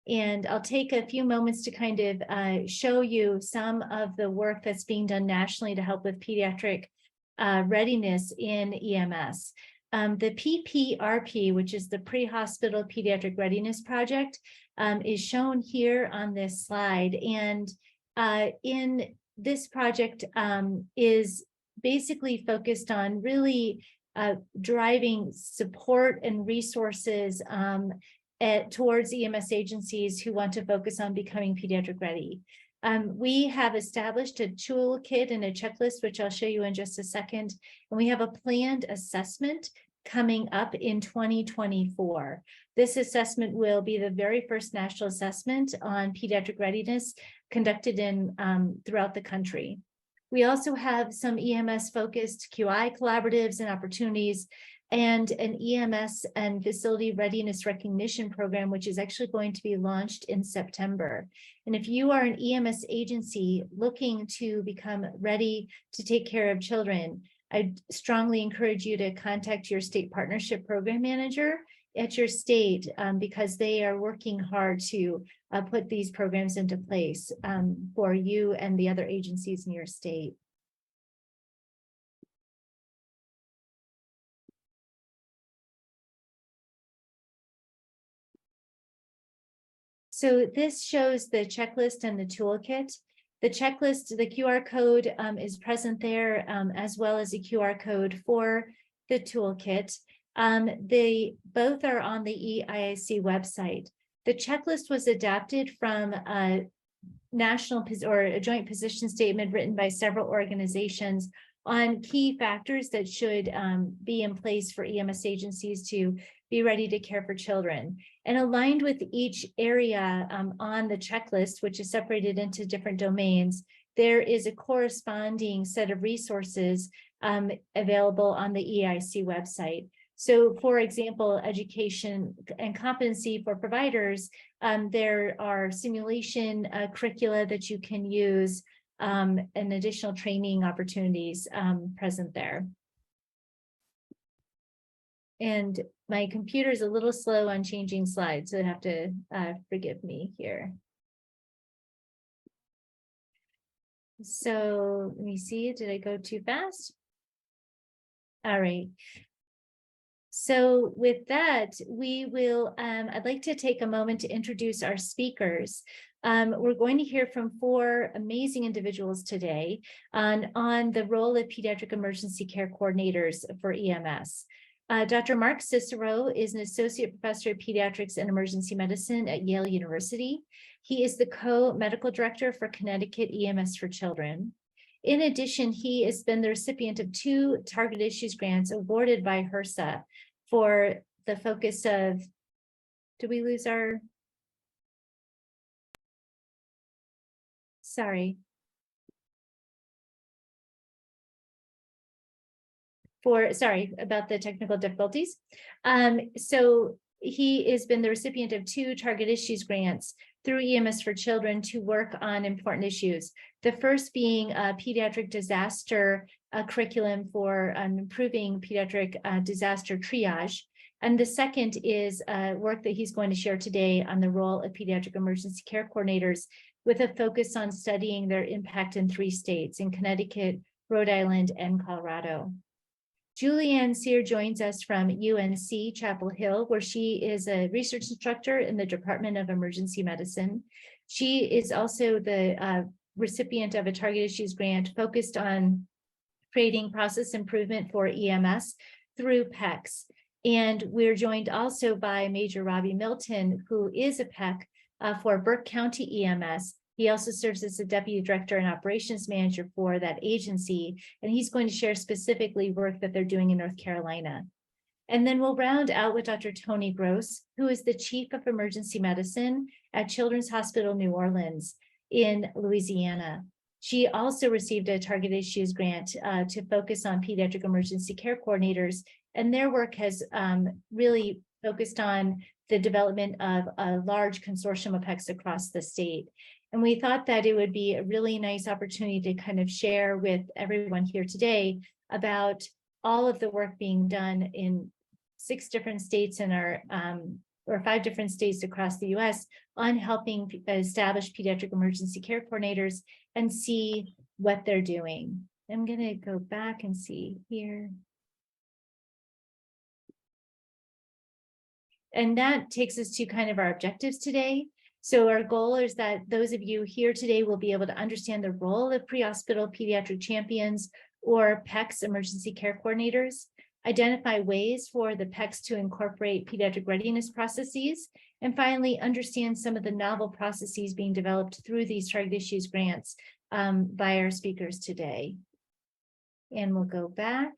And I'll take a few moments to kind of show you some of the work that's being done nationally to help with pediatric readiness in EMS. The PPRP, which is the Pre-Hospital Pediatric Readiness Project, is shown here on this slide. And in this project is basically focused on really driving support and resources towards EMS agencies who want to focus on becoming pediatric ready. We have established a toolkit and a checklist, which I'll show you in just a second. And we have a planned assessment coming up in 2024. This assessment will be the very first national assessment on pediatric readiness conducted in throughout the country. We also have some EMS-focused QI collaboratives and opportunities, and an EMS and facility readiness recognition program, which is actually going to be launched in September. And if you are an EMS agency looking to become ready to take care of children, I strongly encourage you to contact your state partnership program manager at your state because they are working hard to put these programs into place for you and the other agencies in your state. So this shows the checklist and the toolkit. The checklist, the QR code is present there, as well as a QR code for the toolkit. They both are on the EIC website. The checklist was adapted from a national or a joint position statement written by several organizations on key factors that should be in place for EMS agencies to be ready to care for children. And aligned with each area on the checklist, which is separated into different domains, there is a corresponding set of resources available on the EIC website. So, for example, education and competency for providers, there are simulation curricula that you can use and additional training opportunities present there. And my computer is a little slow on changing slides, so you have to forgive me here. So let me see, did I go too fast? All right. So with that, we will, I'd like to take a moment to introduce our speakers. We're going to hear from 4 amazing individuals today on the role of pediatric emergency care coordinators for EMS. Dr. Mark Cicero is an associate professor of pediatrics and emergency medicine at Yale University. He is the co-medical director for Connecticut EMS for Children. In addition, he has been the recipient of 2 target issues grants awarded by HRSA for the focus of, did we lose our, sorry. Sorry about the technical difficulties. So he has been the recipient of 2 target issues grants through EMS for Children to work on important issues. The first being a pediatric disaster curriculum for improving pediatric disaster triage. And the second is work that he's going to share today on the role of pediatric emergency care coordinators with a focus on studying their impact in 3 states, in Connecticut, Rhode Island, and Colorado. Julianna Cyr joins us from UNC Chapel Hill, where she is a research instructor in the Department of Emergency Medicine. She is also the recipient of a target issues grant focused on creating process improvement for EMS through PECCs. And we're joined also by Major Robby Milton, who is a PECC for Burke County EMS. He also serves as the Deputy Director and Operations Manager for that agency, and he's going to share specifically work that they're doing in North Carolina. And then we'll round out with Dr. Toni Gross, who is the Chief of Emergency Medicine at Children's Hospital New Orleans in Louisiana. She also received a target issues grant to focus on pediatric emergency care coordinators, and their work has really focused on the development of a large consortium of PECCs across the state. And we thought that it would be a really nice opportunity to kind of share with everyone here today about all of the work being done in 6 different states in our or 5 different states across the US on helping establish pediatric emergency care coordinators and see what they're doing. I'm going to go back and see here. And that takes us to kind of our objectives today. So our goal is that those of you here today will be able to understand the role of pre-hospital pediatric champions or PECCs, emergency care coordinators, identify ways for the PECCs to incorporate pediatric readiness processes, and finally, understand some of the novel processes being developed through these target issues grants by our speakers today. And we'll go back.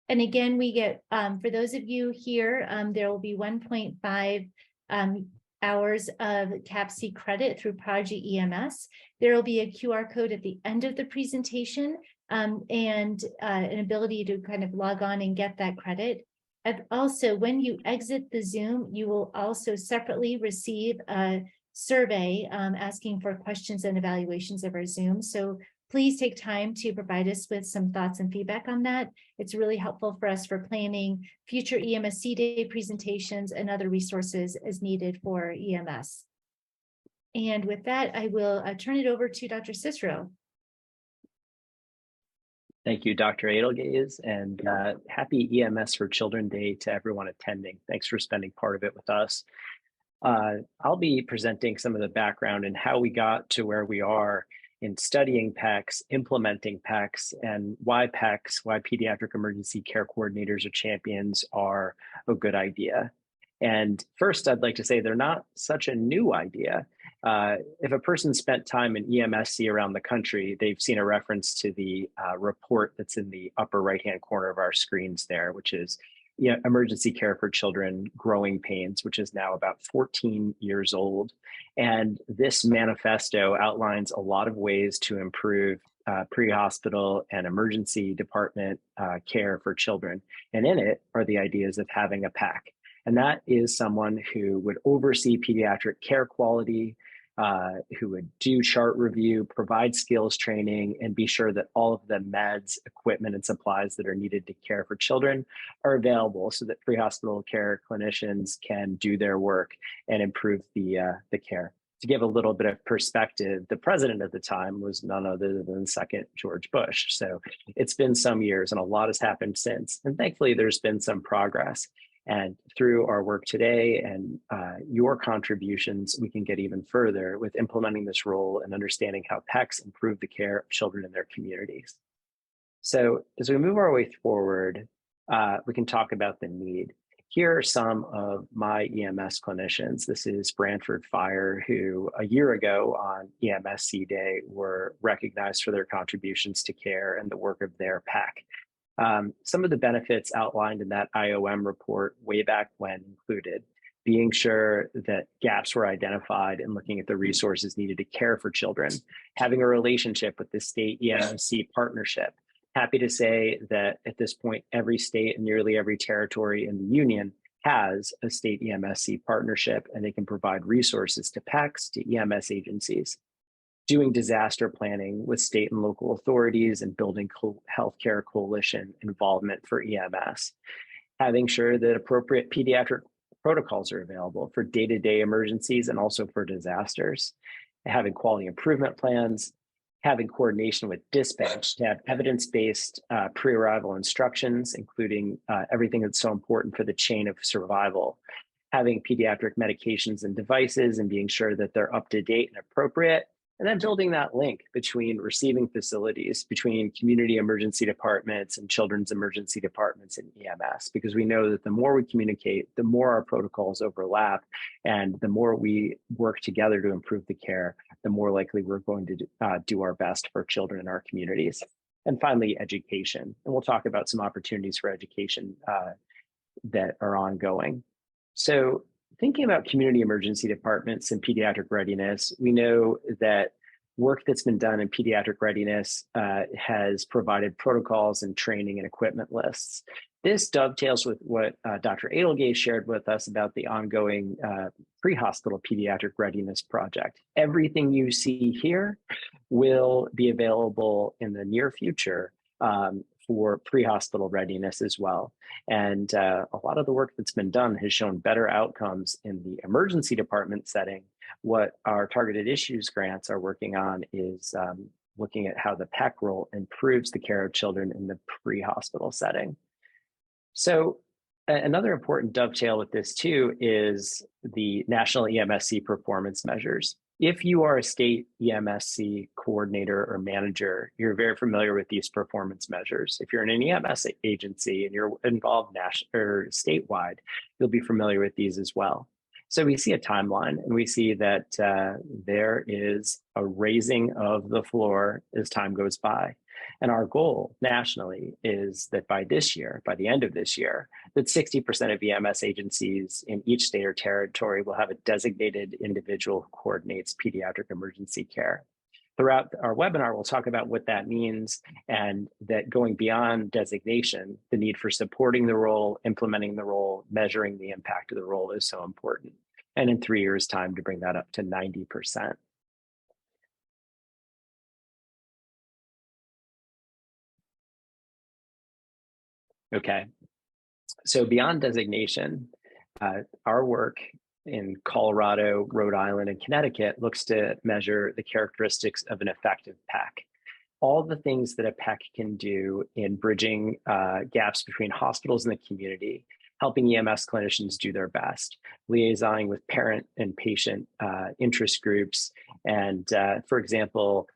And again, we get, for those of you here, there will be 1.5 hours of CAPC credit through Prodigy EMS. There will be a QR code at the end of the presentation and an ability to kind of log on and get that credit. And also, when you exit the Zoom, you will also separately receive a survey asking for questions and evaluations of our Zoom. So please take time to provide us with some thoughts and feedback on that. It's really helpful for us for planning future EMSC Day presentations and other resources as needed for EMS. And with that, I will turn it over to Dr. Cicero. Thank you, Dr. Edelgaze, and happy EMS for Children Day to everyone attending. Thanks for spending part of it with us. I'll be presenting some of the background and how we got to where we are in studying PECCs, implementing PECCs, and why PECCs, why pediatric emergency care coordinators or champions are a good idea. And first, I'd like to say they're not such a new idea. If a person spent time in EMSC around the country, they've seen a reference to the report that's in the upper right-hand corner of our screens there, which is Emergency Care for Children, Growing Pains, which is now about 14 years old. And this manifesto outlines a lot of ways to improve pre-hospital and emergency department care for children. And in it are the ideas of having a PECC. And that is someone who would oversee pediatric care quality, who would do chart review, provide skills training, and be sure that all of the meds, equipment, and supplies that are needed to care for children are available so that pre-hospital care clinicians can do their work and improve the care. To give a little bit of perspective, the president at the time was none other than second George Bush. So it's been some years and a lot has happened since. And thankfully, there's been some progress. And through our work today and your contributions, we can get even further with implementing this role and understanding how PECCs improve the care of children in their communities. So as we move our way forward, we can talk about the need. Here are some of my EMS clinicians. This is Brantford Fire, who a year ago on EMSC Day were recognized for their contributions to care and the work of their PECC. Some of the benefits outlined in that IOM report way back when included being sure that gaps were identified and looking at the resources needed to care for children, having a relationship with the state EMSC partnership. Happy to say that at this point, every state and nearly every territory in the union has a state EMSC partnership, and they can provide resources to PECCs, to EMS agencies. Doing disaster planning with state and local authorities and building healthcare coalition involvement for EMS. Having sure that appropriate pediatric protocols are available for day-to-day emergencies and also for disasters. Having quality improvement plans, having coordination with dispatch to have evidence-based pre-arrival instructions, including everything that's so important for the chain of survival. Having pediatric medications and devices and being sure that they're up to date and appropriate. And then building that link between receiving facilities, between community emergency departments and children's emergency departments in EMS, because we know that the more we communicate, the more our protocols overlap, and the more we work together to improve the care, the more likely we're going to do our best for children in our communities. And finally, education. And we'll talk about some opportunities for education that are ongoing. So thinking about community emergency departments and pediatric readiness, we know that work that's been done in pediatric readiness has provided protocols and training and equipment lists. This dovetails with what Dr. Edelgaze shared with us about the ongoing pre-hospital pediatric readiness project. Everything you see here will be available in the near future for pre-hospital readiness as well. And a lot of the work that's been done has shown better outcomes in the emergency department setting. What our targeted issues grants are working on is looking at how the PECC role improves the care of children in the pre-hospital setting. So another important dovetail with this too is the national EMSC performance measures. If you are a state EMSC coordinator or manager, you're very familiar with these performance measures. If you're in an EMS agency and you're involved national or statewide, you'll be familiar with these as well. So we see a timeline and we see that there is a raising of the floor as time goes by. And our goal nationally is that by this year, by the end of this year, that 60% of EMS agencies in each state or territory will have a designated individual who coordinates pediatric emergency care. Throughout our webinar, we'll talk about what that means and that going beyond designation, the need for supporting the role, implementing the role, measuring the impact of the role is so important. And in 3 years' time to bring that up to 90%. Okay, so beyond designation, our work in Colorado, Rhode Island, and Connecticut looks to measure the characteristics of an effective PECC. All the things that a PECC can do in bridging gaps between hospitals and the community, helping EMS clinicians do their best, liaisoning with parent and patient interest groups, and for example,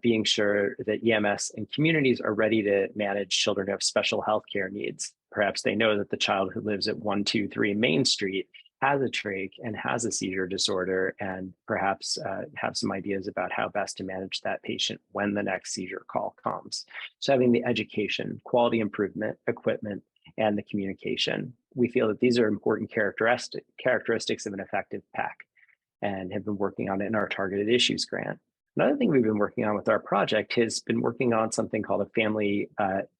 being sure that EMS and communities are ready to manage children who have special health care needs. Perhaps they know that the child who lives at 123 Main Street has a trach and has a seizure disorder, and perhaps have some ideas about how best to manage that patient when the next seizure call comes. So having the education, quality improvement, equipment, and the communication. We feel that these are important characteristics of an effective PECC and have been working on it in our targeted issues grant. Another thing we've been working on with our project has been working on something called a family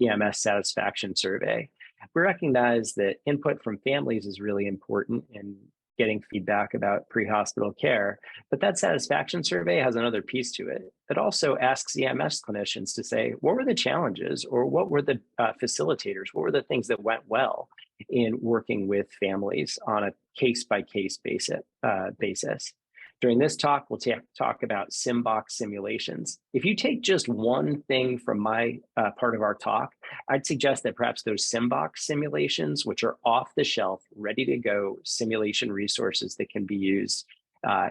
EMS satisfaction survey. We recognize that input from families is really important in getting feedback about pre-hospital care, but that satisfaction survey has another piece to it. It also asks EMS clinicians to say, what were the challenges or what were the facilitators? What were the things that went well in working with families on a case-by-case basis? During this talk, we'll talk about SimBox simulations. If you take just one thing from my part of our talk, I'd suggest that perhaps those SimBox simulations, which are off the shelf, ready to go simulation resources that can be used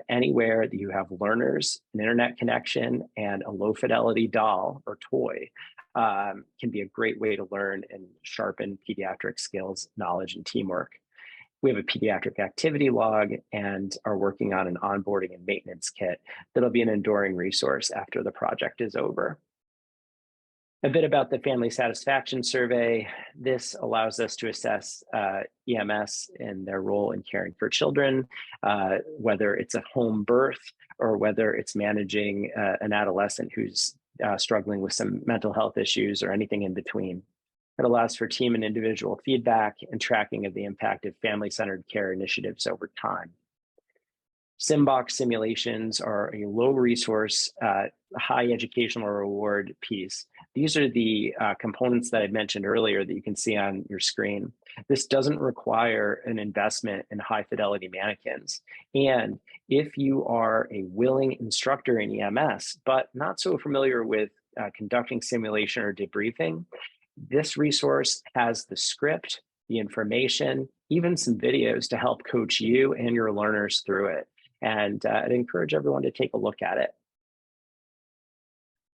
anywhere that you have learners, an internet connection, and a low fidelity doll or toy, can be a great way to learn and sharpen pediatric skills, knowledge, and teamwork. We have a pediatric activity log and are working on an onboarding and maintenance kit that'll be an enduring resource after the project is over. A bit about the family satisfaction survey. This allows us to assess EMS and their role in caring for children, whether it's a home birth or whether it's managing an adolescent who's struggling with some mental health issues or anything in between. It allows for team and individual feedback and tracking of the impact of family-centered care initiatives over time. SimBox simulations are a low resource, high educational reward piece. These are the components that I mentioned earlier that you can see on your screen. This doesn't require an investment in high fidelity mannequins. And if you are a willing instructor in EMS, but not so familiar with conducting simulation or debriefing, this resource has the script, the information, even some videos to help coach you and your learners through it. And I'd encourage everyone to take a look at it.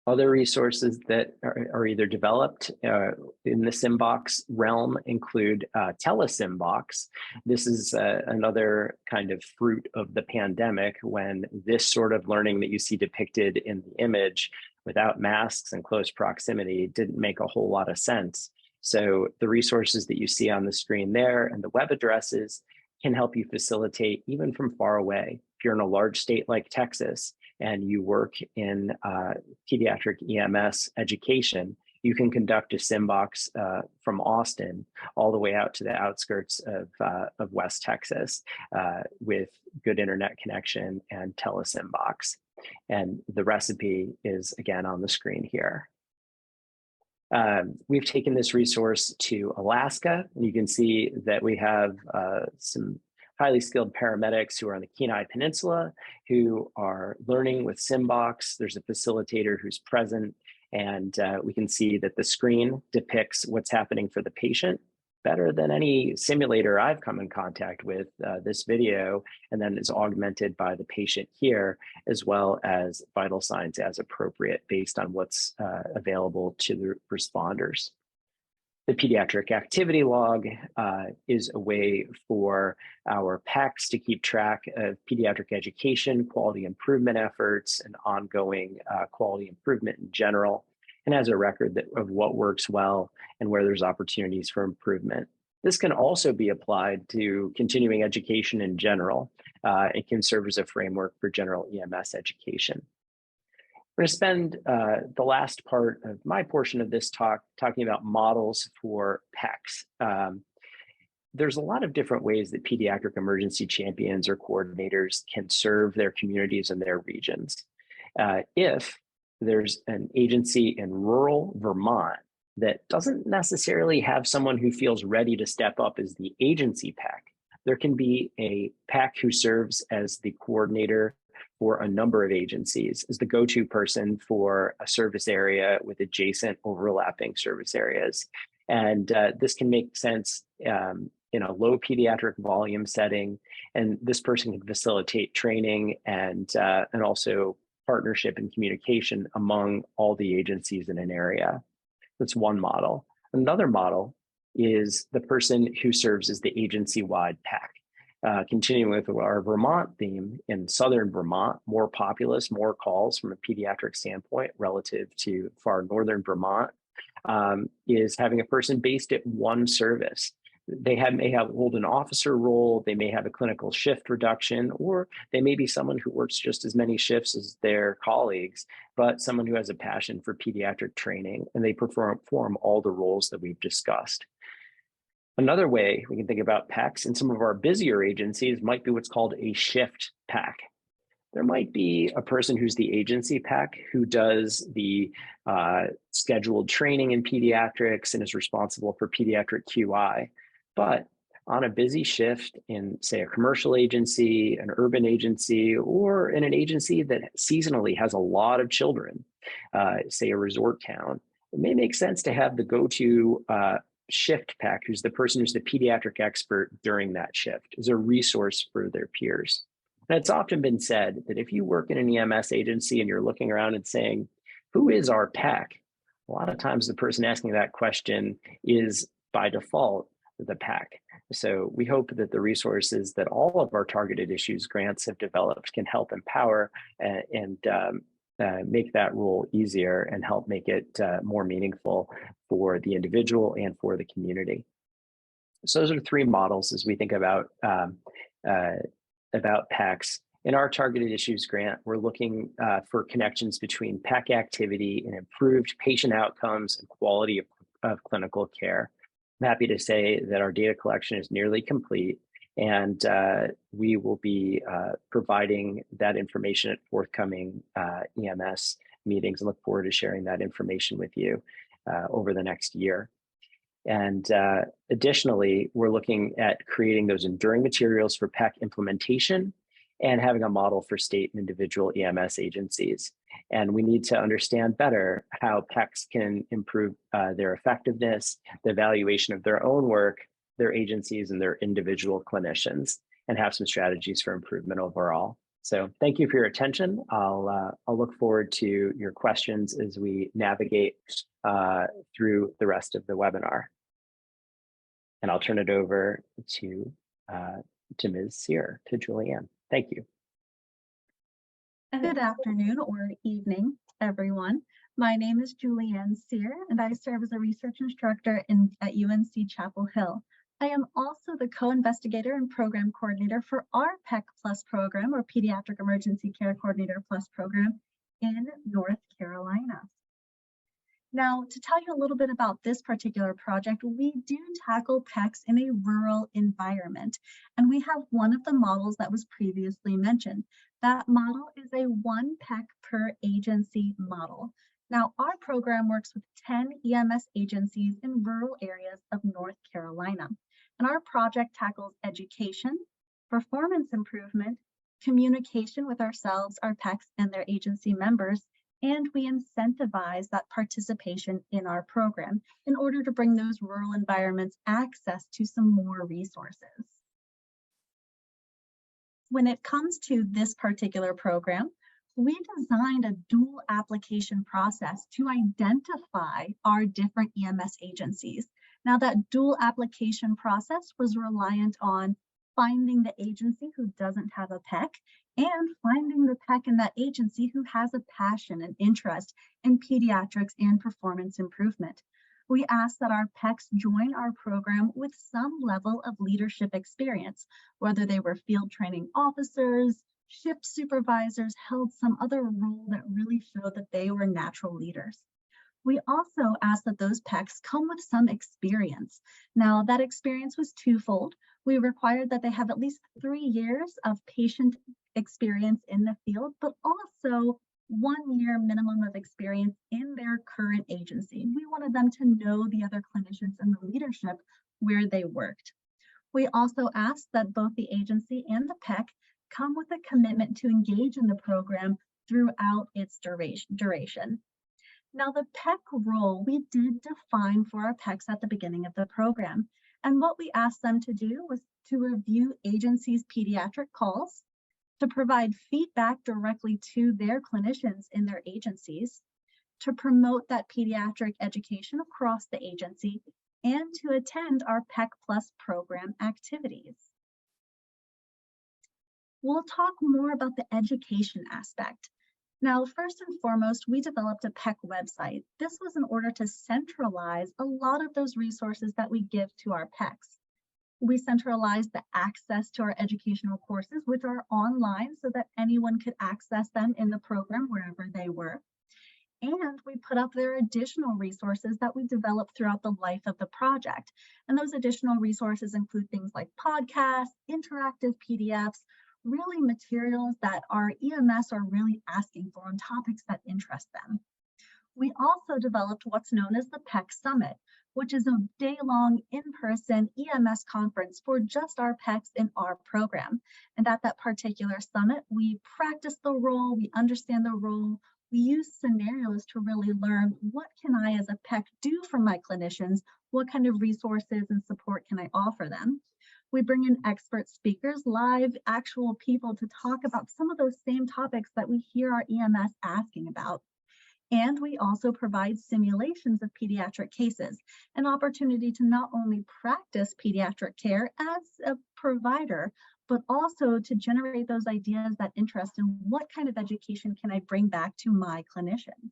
Other resources that are either developed in the SimBox realm include TeleSimBox. This is another kind of fruit of the pandemic when this sort of learning that you see depicted in the image without masks and close proximity didn't make a whole lot of sense. So the resources that you see on the screen there and the web addresses can help you facilitate even from far away. If you're in a large state like Texas and you work in pediatric EMS education, you can conduct a SimBox from Austin all the way out to the outskirts of West Texas with good internet connection and TeleSimBox. And the recipe is again on the screen here. We've taken this resource to Alaska, and you can see that we have some highly skilled paramedics who are on the Kenai Peninsula who are learning with SimBox. There's a facilitator who's present, and we can see that the screen depicts what's happening for the patient better than any simulator I've come in contact with. This video, and then is augmented by the patient here, as well as vital signs as appropriate based on what's available to the responders. The pediatric activity log is a way for our PECCs to keep track of pediatric education, quality improvement efforts, and ongoing quality improvement in general, and has a record of what works well and where there's opportunities for improvement. This can also be applied to continuing education in general. It can serve as a framework for general EMS education. We're going to spend the last part of my portion of this talk talking about models for PECCs. There's a lot of different ways that pediatric emergency champions or coordinators can serve their communities and their regions. If there's an agency in rural Vermont that doesn't necessarily have someone who feels ready to step up as the agency PECC, there can be a PECC who serves as the coordinator for a number of agencies, as the go-to person for a service area with adjacent overlapping service areas. And this can make sense in a low pediatric volume setting, and this person can facilitate training and also partnership and communication among all the agencies in an area. That's one model. Another model is the person who serves as the agency-wide PECC. Continuing with our Vermont theme, in southern Vermont, more populous, more calls from a pediatric standpoint relative to far northern Vermont, is having a person based at one service. They may hold an officer role, they may have a clinical shift reduction, or they may be someone who works just as many shifts as their colleagues, but someone who has a passion for pediatric training, and they perform all the roles that we've discussed. Another way we can think about PECCs in some of our busier agencies might be what's called a shift PECC. There might be a person who's the agency PECC who does the scheduled training in pediatrics and is responsible for pediatric QI. But on a busy shift in, say, a commercial agency, an urban agency, or in an agency that seasonally has a lot of children, say a resort town, it may make sense to have the go-to shift PECC, who's the person who's the pediatric expert during that shift, as a resource for their peers. And it's often been said that if you work in an EMS agency and you're looking around and saying, who is our PECC? A lot of times the person asking that question is by default the PECC. So we hope that the resources that all of our targeted issues grants have developed can help empower and make that role easier and help make it more meaningful for the individual and for the community. So those are three models as we think about PECCs. In our targeted issues grant, we're looking for connections between PECC activity and improved patient outcomes and quality of clinical care. I'm happy to say that our data collection is nearly complete, and we will be providing that information at forthcoming EMS meetings, and look forward to sharing that information with you over the next year. And additionally, we're looking at creating those enduring materials for PECC implementation and having a model for state and individual EMS agencies. And we need to understand better how PECCs can improve their effectiveness, the evaluation of their own work, their agencies, and their individual clinicians, and have some strategies for improvement overall. So thank you for your attention. I'll look forward to your questions as we navigate through the rest of the webinar. And I'll turn it over to Ms. Cyr, to Julianne. Thank you. Good afternoon or evening, everyone. My name is Julianna Cyr, and I serve as a research instructor at UNC Chapel Hill. I am also the co-investigator and program coordinator for our PECC Plus program, or Pediatric Emergency Care Coordinator Plus program in North Carolina. Now, to tell you a little bit about this particular project, we do tackle PECCs in a rural environment, and we have one of the models that was previously mentioned. That model is a one PECC per agency model. Now, our program works with 10 EMS agencies in rural areas of North Carolina, and our project tackles education, performance improvement, communication with ourselves, our PECCs, and their agency members, and we incentivize that participation in our program in order to bring those rural environments access to some more resources. When it comes to this particular program, we designed a dual application process to identify our different EMS agencies. Now, that dual application process was reliant on finding the agency who doesn't have a PECC and finding the PECC in that agency who has a passion and interest in pediatrics and performance improvement. We ask that our PECCs join our program with some level of leadership experience, whether they were field training officers, shift supervisors, held some other role that really showed that they were natural leaders. We also ask that those PECCs come with some experience. Now, that experience was twofold. We required that they have at least 3 years of patient experience in the field, but also 1 year minimum of experience in their current agency. We wanted them to know the other clinicians and the leadership where they worked. We also asked that both the agency and the PECC come with a commitment to engage in the program throughout its duration. Now, the PECC role we did define for our PECCs at the beginning of the program. And what we asked them to do was to review agencies' pediatric calls, to provide feedback directly to their clinicians in their agencies, to promote that pediatric education across the agency, and to attend our PECC Plus program activities. We'll talk more about the education aspect. Now, first and foremost, we developed a PECC website. This was in order to centralize a lot of those resources that we give to our PECCs. We centralized the access to our educational courses, which are online so that anyone could access them in the program wherever they were. And we put up their additional resources that we developed throughout the life of the project. And those additional resources include things like podcasts, interactive PDFs, really materials that our EMS are really asking for on topics that interest them. We also developed what's known as the PECC Summit, which is a day-long in-person EMS conference for just our PECCs in our program. And at that particular summit, we practice the role, we understand the role, we use scenarios to really learn what can I as a PECC do for my clinicians, what kind of resources and support can I offer them. We bring in expert speakers, live, actual people to talk about some of those same topics that we hear our EMS asking about. And we also provide simulations of pediatric cases, an opportunity to not only practice pediatric care as a provider, but also to generate those ideas that interest in what kind of education can I bring back to my clinicians.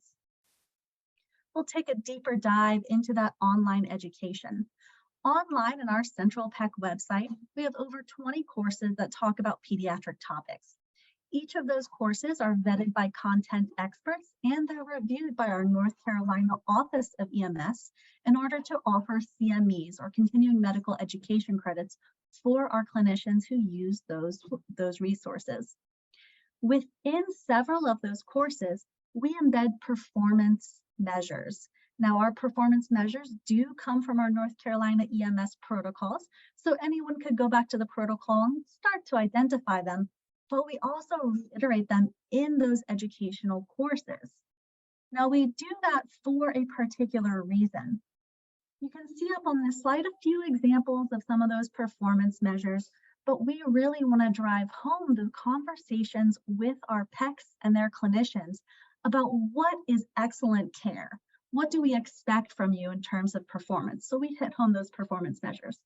We'll take a deeper dive into that online education. Online in our central PECC website, we have over 20 courses that talk about pediatric topics. Each of those courses are vetted by content experts and they're reviewed by our North Carolina Office of EMS in order to offer CMEs or continuing medical education credits for our clinicians who use those resources. Within several of those courses, we embed performance measures. Now, our performance measures do come from our North Carolina EMS protocols, so anyone could go back to the protocol and start to identify them, but we also reiterate them in those educational courses. Now, we do that for a particular reason. You can see up on this slide a few examples of some of those performance measures, but we really want to drive home the conversations with our PECCs and their clinicians about what is excellent care. What do we expect from you in terms of performance? So we hit home those performance measures.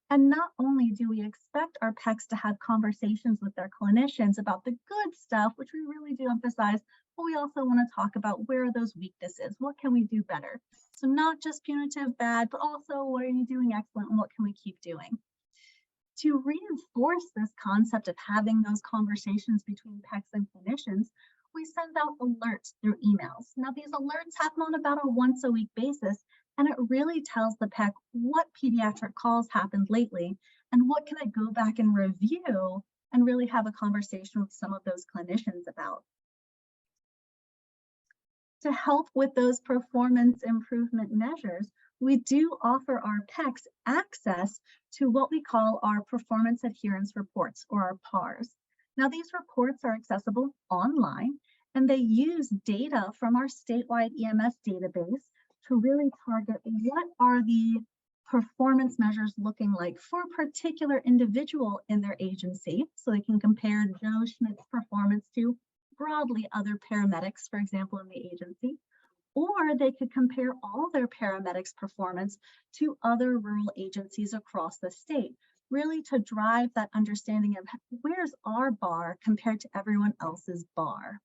And not only do we expect our PECCs to have conversations with their clinicians about the good stuff, which we really do emphasize, but we also want to talk about where are those weaknesses? What can we do better? So not just punitive bad, but also what are you doing excellent and what can we keep doing? To reinforce this concept of having those conversations between PECCs and clinicians, we send out alerts through emails. Now, these alerts happen on about a once-a-week basis, and it really tells the PECC what pediatric calls happened lately and what can I go back and review and really have a conversation with some of those clinicians about. To help with those performance improvement measures, we do offer our PECCs access to what we call our performance adherence reports, or our PARs. Now, these reports are accessible online, and they use data from our statewide EMS database to really target what are the performance measures looking like for a particular individual in their agency, so they can compare Joe Schmidt's performance to broadly other paramedics, for example, in the agency, or they could compare all their paramedics' performance to other rural agencies across the state, really to drive that understanding of where's our bar compared to everyone else's bar.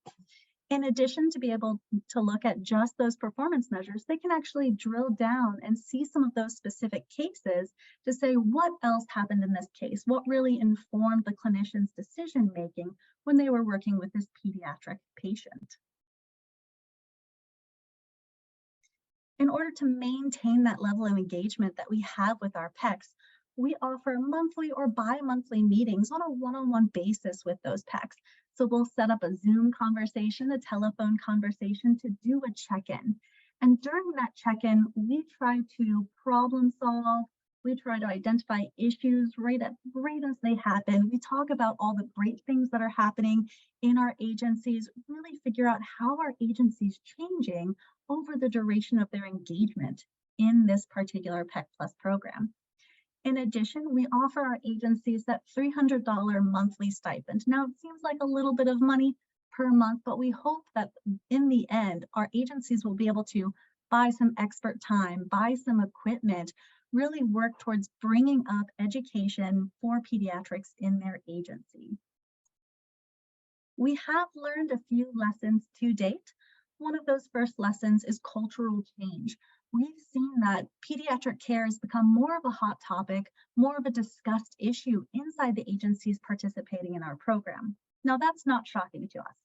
In addition to be able to look at just those performance measures, they can actually drill down and see some of those specific cases to say what else happened in this case, what really informed the clinician's decision making when they were working with this pediatric patient. In order to maintain that level of engagement that we have with our PECCs, we offer monthly or bi-monthly meetings on a one-on-one basis with those PECCs. So we'll set up a Zoom conversation, a telephone conversation to do a check-in. And during that check-in, we try to problem solve, we try to identify issues right as they happen. We talk about all the great things that are happening in our agencies, really figure out how our agency's changing over the duration of their engagement in this particular PECC Plus program. In addition, we offer our agencies that $300 monthly stipend. Now, it seems like a little bit of money per month, but we hope that in the end, our agencies will be able to buy some expert time, buy some equipment, really work towards bringing up education for pediatrics in their agency. We have learned a few lessons to date. One of those first lessons is cultural change. We've seen that pediatric care has become more of a hot topic, more of a discussed issue inside the agencies participating in our program. Now, that's not shocking to us.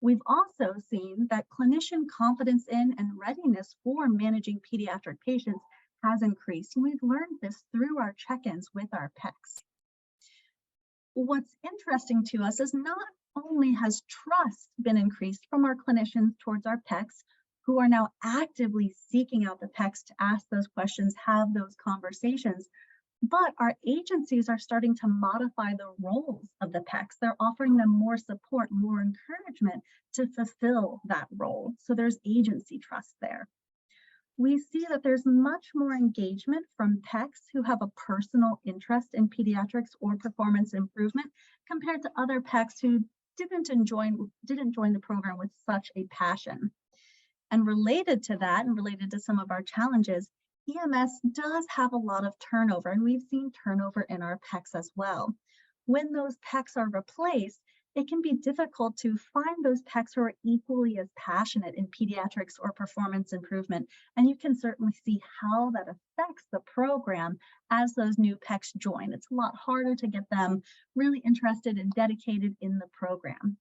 We've also seen that clinician confidence in and readiness for managing pediatric patients has increased. And we've learned this through our check-ins with our PECCs. What's interesting to us is not only has trust been increased from our clinicians towards our PECCs, who are now actively seeking out the PECCs to ask those questions, have those conversations, but our agencies are starting to modify the roles of the PECCs. They're offering them more support, more encouragement to fulfill that role. So there's agency trust there. We see that there's much more engagement from PECCs who have a personal interest in pediatrics or performance improvement compared to other PECCs who didn't join the program with such a passion. And related to that, and related to some of our challenges, EMS does have a lot of turnover, and we've seen turnover in our PECCs as well. When those PECCs are replaced, it can be difficult to find those PECCs who are equally as passionate in pediatrics or performance improvement. And you can certainly see how that affects the program as those new PECCs join. It's a lot harder to get them really interested and dedicated in the program.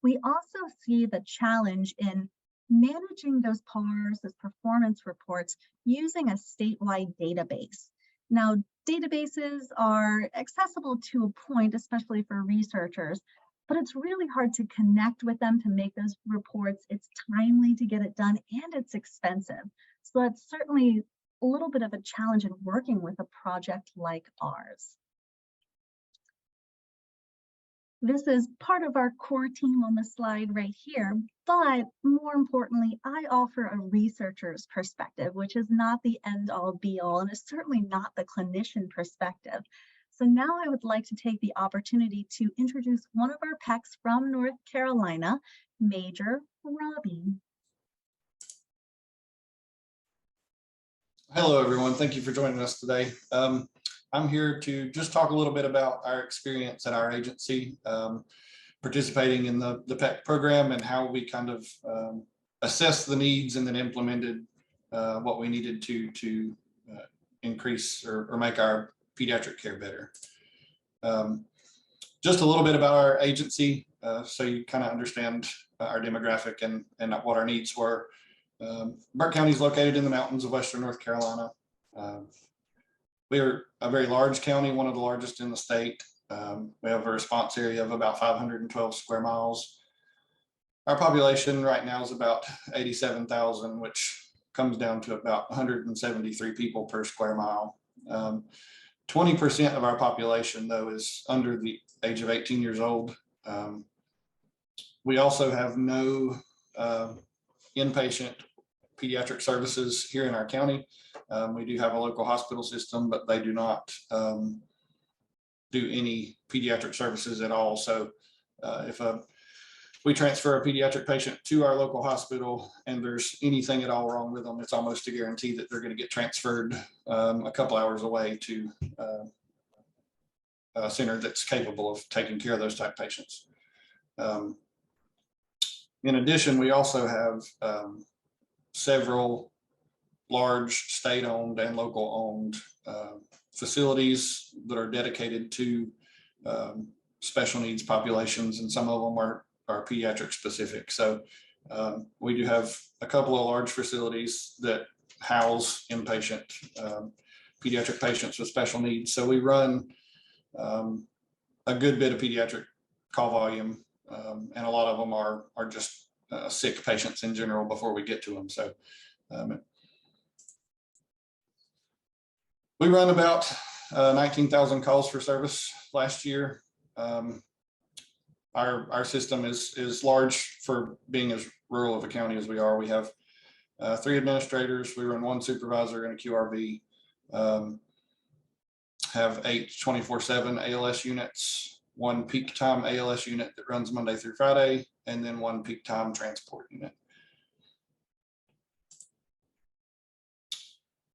We also see the challenge in managing those PARs, those performance reports, using a statewide database. Now, databases are accessible to a point, especially for researchers, but it's really hard to connect with them to make those reports. It's timely to get it done, and it's expensive. So that's certainly a little bit of a challenge in working with a project like ours. This is part of our core team on the slide right here, but more importantly, I offer a researcher's perspective, which is not the end-all be-all, and is certainly not the clinician perspective. So now I would like to take the opportunity to introduce one of our PECCs from North Carolina, Major Robby. Hello, everyone. Thank you for joining us today. I'm here to just talk a little bit about our experience at our agency, participating in the PECC program, and how we kind of assessed the needs and then implemented what we needed to increase or make our pediatric care better. Just a little bit about our agency, so you kind of understand our demographic and what our needs were. Burke County is located in the mountains of Western North Carolina. We are a very large county, one of the largest in the state. We have a response area of about 512 square miles. Our population right now is about 87,000, which comes down to about 173 people per square mile. 20% of our population, though, is under the age of 18 years old. We also have no inpatient pediatric services here in our county. We do have a local hospital system, but they do not do any pediatric services at all. So if we transfer a pediatric patient to our local hospital and there's anything at all wrong with them, it's almost a guarantee that they're going to get transferred a couple hours away to a center that's capable of taking care of those type patients. In addition, we also have several large state-owned and local-owned facilities that are dedicated to special needs populations, and some of them are pediatric specific. So we do have a couple of large facilities that house inpatient pediatric patients with special needs. So we run a good bit of pediatric call volume, and a lot of them are just sick patients in general before we get to them. So we run about 19,000 calls for service last year. Our system is large for being as rural of a county as we are. We have 3 administrators. We run 1 supervisor and a QRV. Have 8 24/7 ALS units, 1 peak time ALS unit that runs Monday through Friday, and then 1 peak time transport unit.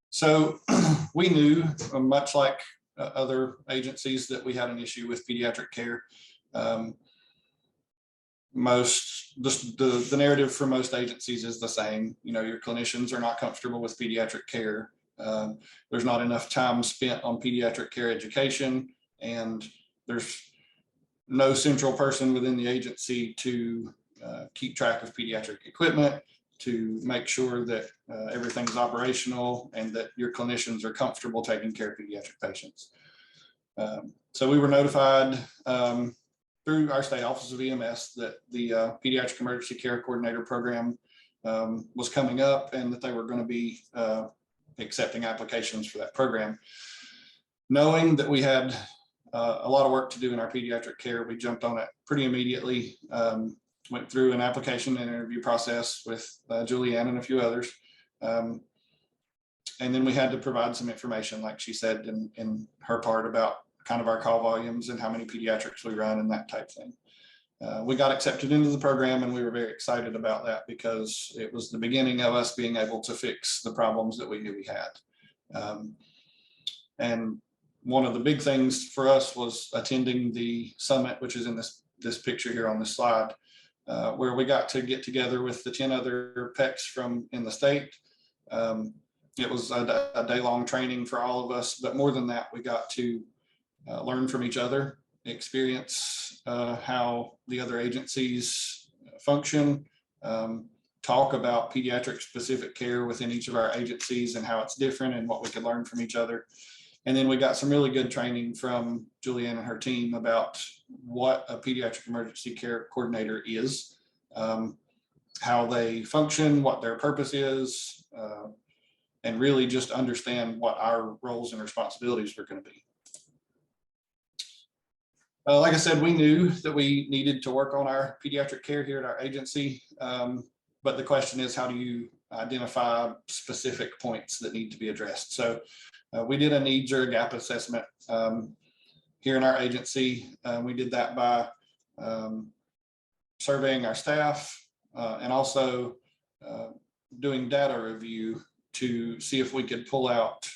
So we knew, much like other agencies, that we had an issue with pediatric care. The narrative for most agencies is the same. You know, your clinicians are not comfortable with pediatric care. There's not enough time spent on pediatric care education, and there's no central person within the agency to keep track of pediatric equipment, to make sure that everything's operational and that your clinicians are comfortable taking care of pediatric patients. So we were notified through our state office of EMS that the Pediatric Emergency Care Coordinator program was coming up, and that they were going to be accepting applications for that program. Knowing that we had a lot of work to do in our pediatric care, we jumped on it pretty immediately. Went through an application and interview process with Julianna and a few others. And then we had to provide some information, like she said in her part, about kind of our call volumes and how many pediatrics we run and that type thing. We got accepted into the program, and we were very excited about that because it was the beginning of us being able to fix the problems that we knew we had. And one of the big things for us was attending the summit, which is in this picture here on this slide, where we got to get together with the 10 other PECCs from in the state. It was a day-long training for all of us, but more than that, we got to learn from each other, experience how the other agencies function, talk about pediatric specific care within each of our agencies and how it's different and what we could learn from each other. And then we got some really good training from Julianne and her team about what a pediatric emergency care coordinator is, how they function, what their purpose is, and really just understand what our roles and responsibilities were going to be. Like I said, we knew that we needed to work on our pediatric care here at our agency, but the question is, how do you identify specific points that need to be addressed? So we did a needs or a gap assessment here in our agency. We did that by surveying our staff and also doing data review to see if we could pull out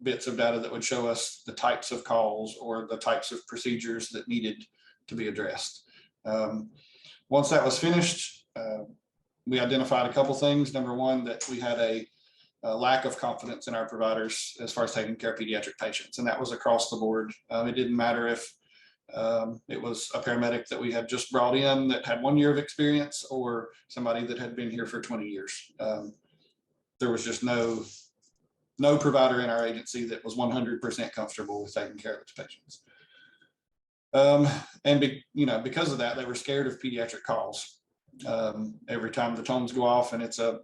bits of data that would show us the types of calls or the types of procedures that needed to be addressed. Once that was finished, we identified a couple things. Number one, that we had a lack of confidence in our providers as far as taking care of pediatric patients, and that was across the board. It didn't matter if it was a paramedic that we had just brought in that had 1 year of experience or somebody that had been here for 20 years. There was just no provider in our agency that was 100% comfortable with taking care of its patients. And because of that, they were scared of pediatric calls. Every time the tones go off and it's a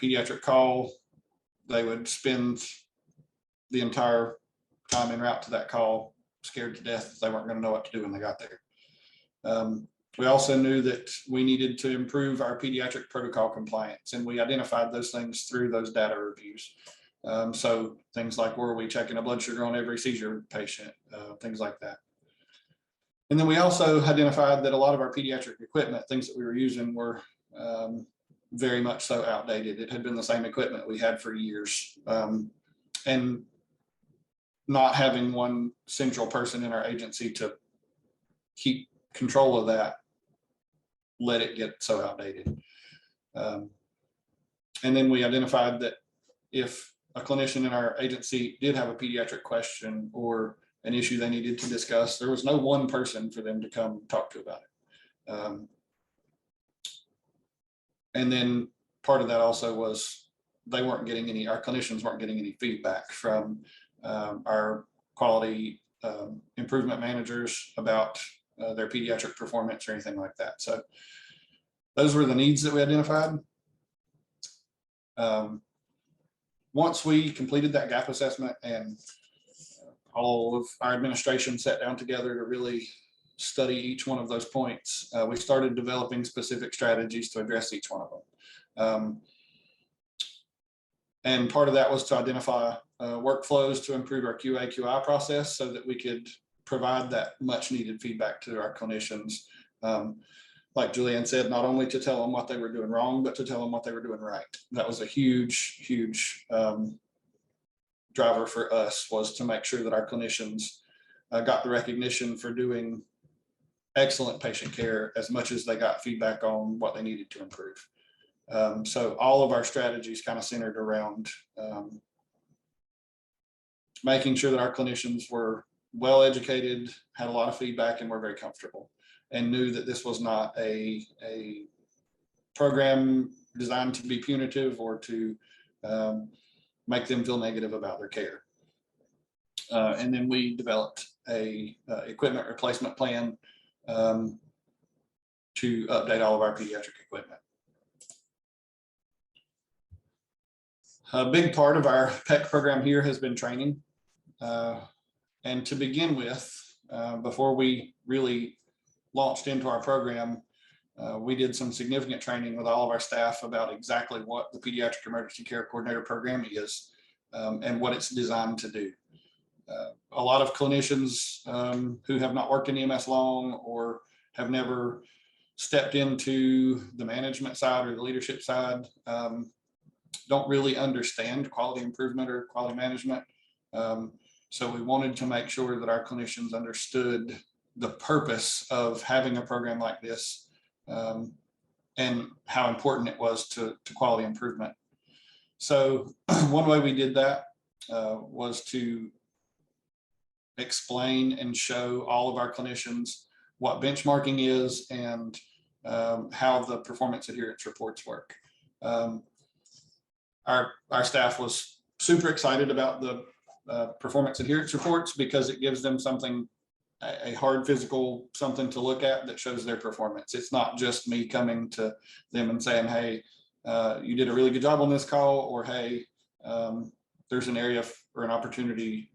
pediatric call, they would spend the entire time en route to that call scared to death that they weren't going to know what to do when they got there. We also knew that we needed to improve our pediatric protocol compliance, and we identified those things through those data reviews. So things like, were we checking a blood sugar on every seizure patient, things like that. And then we also identified that a lot of our pediatric equipment, things that we were using, were very much so outdated. It had been the same equipment we had for years. And not having one central person in our agency to keep control of that let it get so outdated. And then we identified that if a clinician in our agency did have a pediatric question or an issue they needed to discuss, there was no one person for them to come talk to about it. And then part of that also was they weren't getting any, our clinicians weren't getting any feedback from our quality improvement managers about their pediatric performance or anything like that. So those were the needs that we identified. Once we completed that gap assessment and all of our administration sat down together to really study each one of those points, we started developing specific strategies to address each one of them. And part of that was to identify workflows to improve our QA/QI process so that we could provide that much needed feedback to our clinicians. Like Julianne said, not only to tell them what they were doing wrong, but to tell them what they were doing right. That was a huge, huge driver for us, was to make sure that our clinicians got the recognition for doing excellent patient care as much as they got feedback on what they needed to improve. So all of our strategies kind of centered around making sure that our clinicians were well educated, had a lot of feedback, and were very comfortable, and knew that this was not a program designed to be punitive or to make them feel negative about their care. And then we developed a equipment replacement plan to update all of our pediatric equipment. A big part of our PECC program here has been training. And to begin with, before we really launched into our program, we did some significant training with all of our staff about exactly what the Pediatric Emergency Care Coordinator program is and what it's designed to do. A lot of clinicians who have not worked in EMS long or have never stepped into the management side or the leadership side don't really understand quality improvement or quality management. So we wanted to make sure that our clinicians understood the purpose of having a program like this and how important it was to quality improvement. So one way we did that was to explain and show all of our clinicians what benchmarking is and how the performance adherence reports work. Our staff was super excited about the performance adherence reports because it gives them something, a hard physical something to look at that shows their performance. It's not just me coming to them and saying, hey, you did a really good job on this call, or hey, there's an area or an opportunity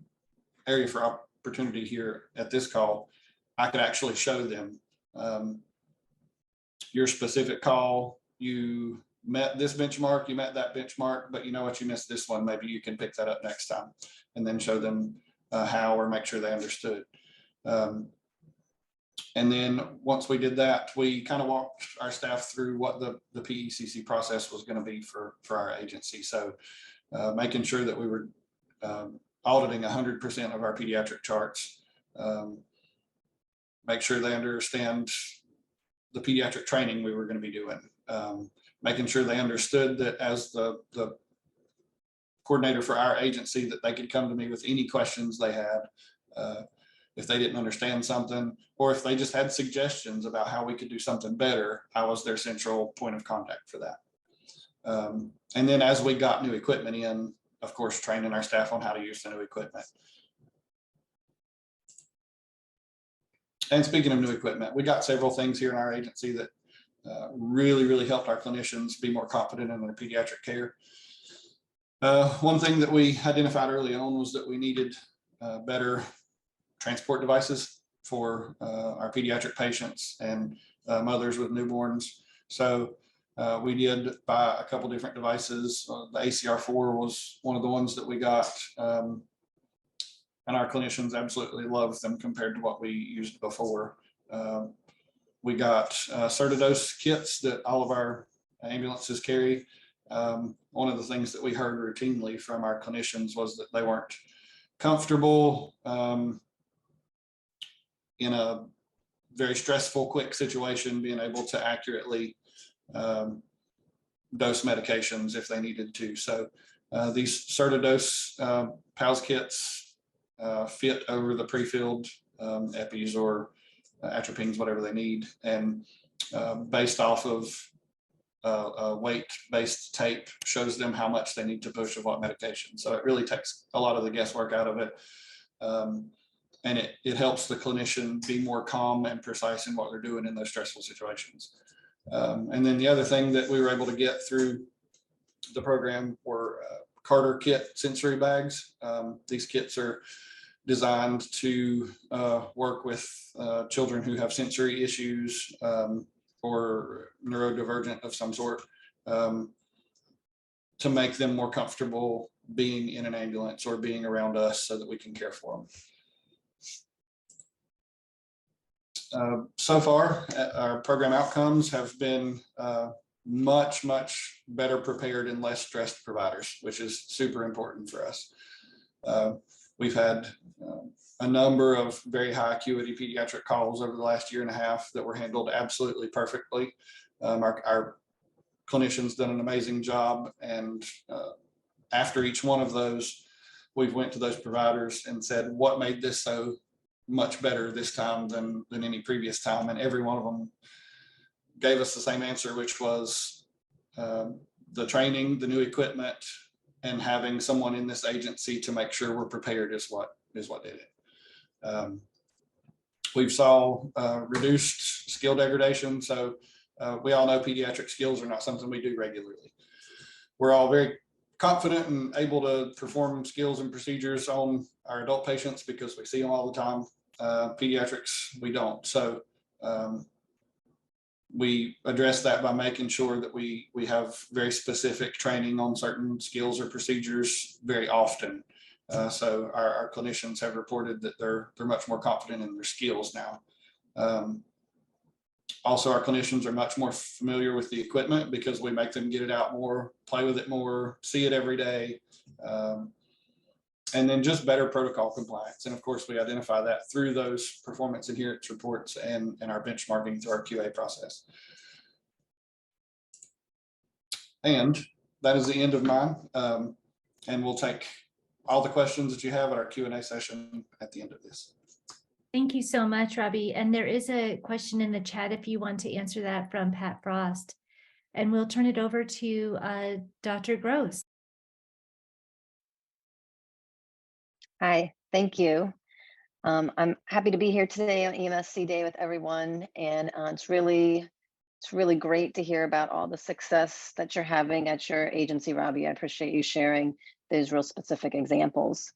here at this call. I could actually show them your specific call. You met this benchmark, you met that benchmark, but you know what, you missed this one. Maybe you can pick that up next time, and then show them how, or make sure they understood. And then once we did that, we kind of walked our staff through what the PECC process was going to be for our agency. So making sure that we were auditing 100% of our pediatric charts, make sure they understand the pediatric training we were going to be doing, making sure they understood that as the coordinator for our agency, that they could come to me with any questions they had. If they didn't understand something, or if they just had suggestions about how we could do something better, I was their central point of contact for that. And then as we got new equipment in, of course, training our staff on how to use the new equipment. And speaking of new equipment, we got several things here in our agency that really helped our clinicians be more confident in their pediatric care. One thing that we identified early on was that we needed better transport devices for our pediatric patients and mothers with newborns. So we did buy a couple different devices. The ACR4 was one of the ones that we got, and our clinicians absolutely love them compared to what we used before. We got Certidose kits that all of our ambulances carry. One of the things that we heard routinely from our clinicians was that they weren't comfortable in a very stressful, quick situation, being able to accurately dose medications if they needed to. So these Certidose PALS kits fit over the pre-filled EPIs or atropines, whatever they need, and based off of a weight-based tape shows them how much they need to push of what medication. So it really takes a lot of the guesswork out of it. And it helps the clinician be more calm and precise in what they're doing in those stressful situations. And then the other thing that we were able to get through the program were Carter kit sensory bags. These kits are designed to work with children who have sensory issues or neurodivergent of some sort, to make them more comfortable being in an ambulance or being around us so that we can care for them. So far, our program outcomes have been much better prepared and less stressed providers, which is super important for us. We've had a number of very high acuity pediatric calls over the last year and a half that were handled absolutely perfectly. Our clinicians done an amazing job, and after each one of those, we've went to those providers and said, what made this so much better this time than any previous time? And every one of them gave us the same answer, which was the training, the new equipment, and having someone in this agency to make sure we're prepared is what did it. We've saw reduced skill degradation. So we all know pediatric skills are not something we do regularly. We're all very confident and able to perform skills and procedures on our adult patients because we see them all the time. Pediatrics, we don't. So we address that by making sure that we have very specific training on certain skills or procedures very often. So our clinicians have reported that they're much more confident in their skills now. Also, our clinicians are much more familiar with the equipment because we make them get it out more, play with it more, see it every day. And then just better protocol compliance. And of course, we identify that through those performance adherence reports and our benchmarking through our QA process. And that is the end of mine. And we'll take all the questions that you have at our Q&A session at the end of this. Thank you so much, Robby. And there is a question in the chat if you want to answer that from Pat Frost. And we'll turn it over to Dr. Gross. Hi, thank you. I'm happy to be here today on EMSC Day with everyone, and it's really great to hear about all the success that you're having at your agency, Robby. I appreciate you sharing those real specific examples.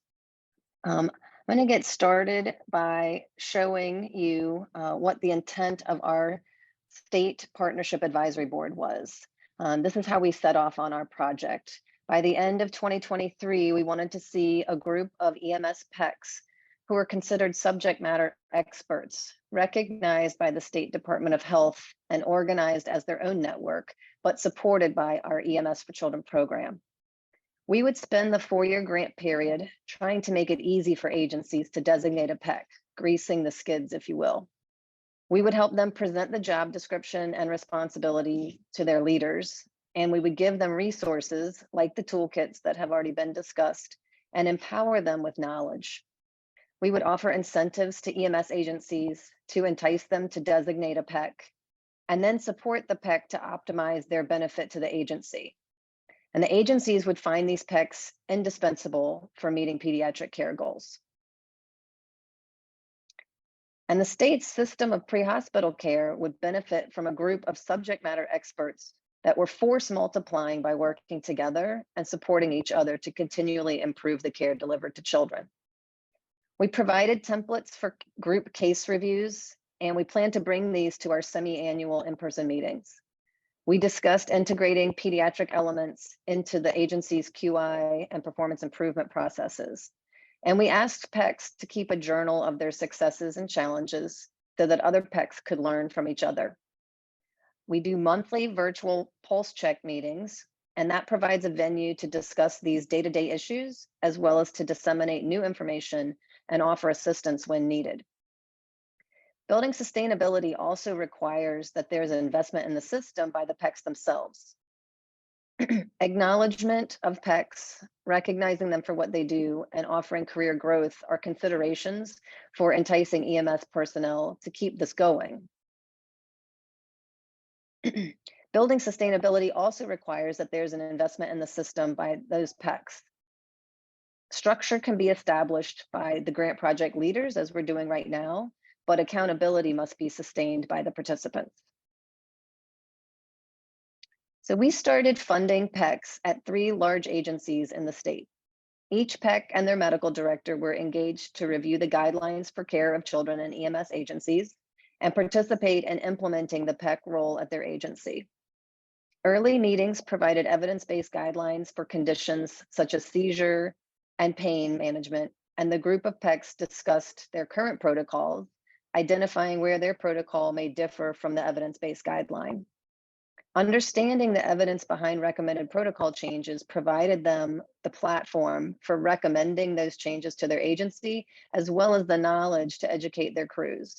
I'm going to get started by showing you what the intent of our State Partnership Advisory Board was. This is how we set off on our project. By the end of 2023, we wanted to see a group of EMS PECCs who were considered subject matter experts, recognized by the State Department of Health and organized as their own network, but supported by our EMS for Children program. We would spend the 4-year grant period trying to make it easy for agencies to designate a PECC, greasing the skids, if you will. We would help them present the job description and responsibility to their leaders, and we would give them resources like the toolkits that have already been discussed and empower them with knowledge. We would offer incentives to EMS agencies to entice them to designate a PECC, and then support the PECC to optimize their benefit to the agency. And the agencies would find these PECCs indispensable for meeting pediatric care goals. And the state's system of pre-hospital care would benefit from a group of subject matter experts that were force multiplying by working together and supporting each other to continually improve the care delivered to children. We provided templates for group case reviews, and we plan to bring these to our semi-annual in-person meetings. We discussed integrating pediatric elements into the agency's QI and performance improvement processes. And we asked PECCs to keep a journal of their successes and challenges so that other PECCs could learn from each other. We do monthly virtual pulse check meetings, and that provides a venue to discuss these day-to-day issues, as well as to disseminate new information and offer assistance when needed. Building sustainability also requires that there's an investment in the system by the PECCs themselves. Acknowledgement of PECCs, recognizing them for what they do, and offering career growth are considerations for enticing EMS personnel to keep this going. Building sustainability also requires that there's an investment in the system by those PECCs. Structure can be established by the grant project leaders, as we're doing right now, but accountability must be sustained by the participants. So we started funding PECCs at 3 large agencies in the state. Each PECC and their medical director were engaged to review the guidelines for care of children in EMS agencies and participate in implementing the PECC role at their agency. Early meetings provided evidence-based guidelines for conditions such as seizure and pain management, and the group of PECCs discussed their current protocols, identifying where their protocol may differ from the evidence-based guideline. Understanding the evidence behind recommended protocol changes provided them the platform for recommending those changes to their agency, as well as the knowledge to educate their crews.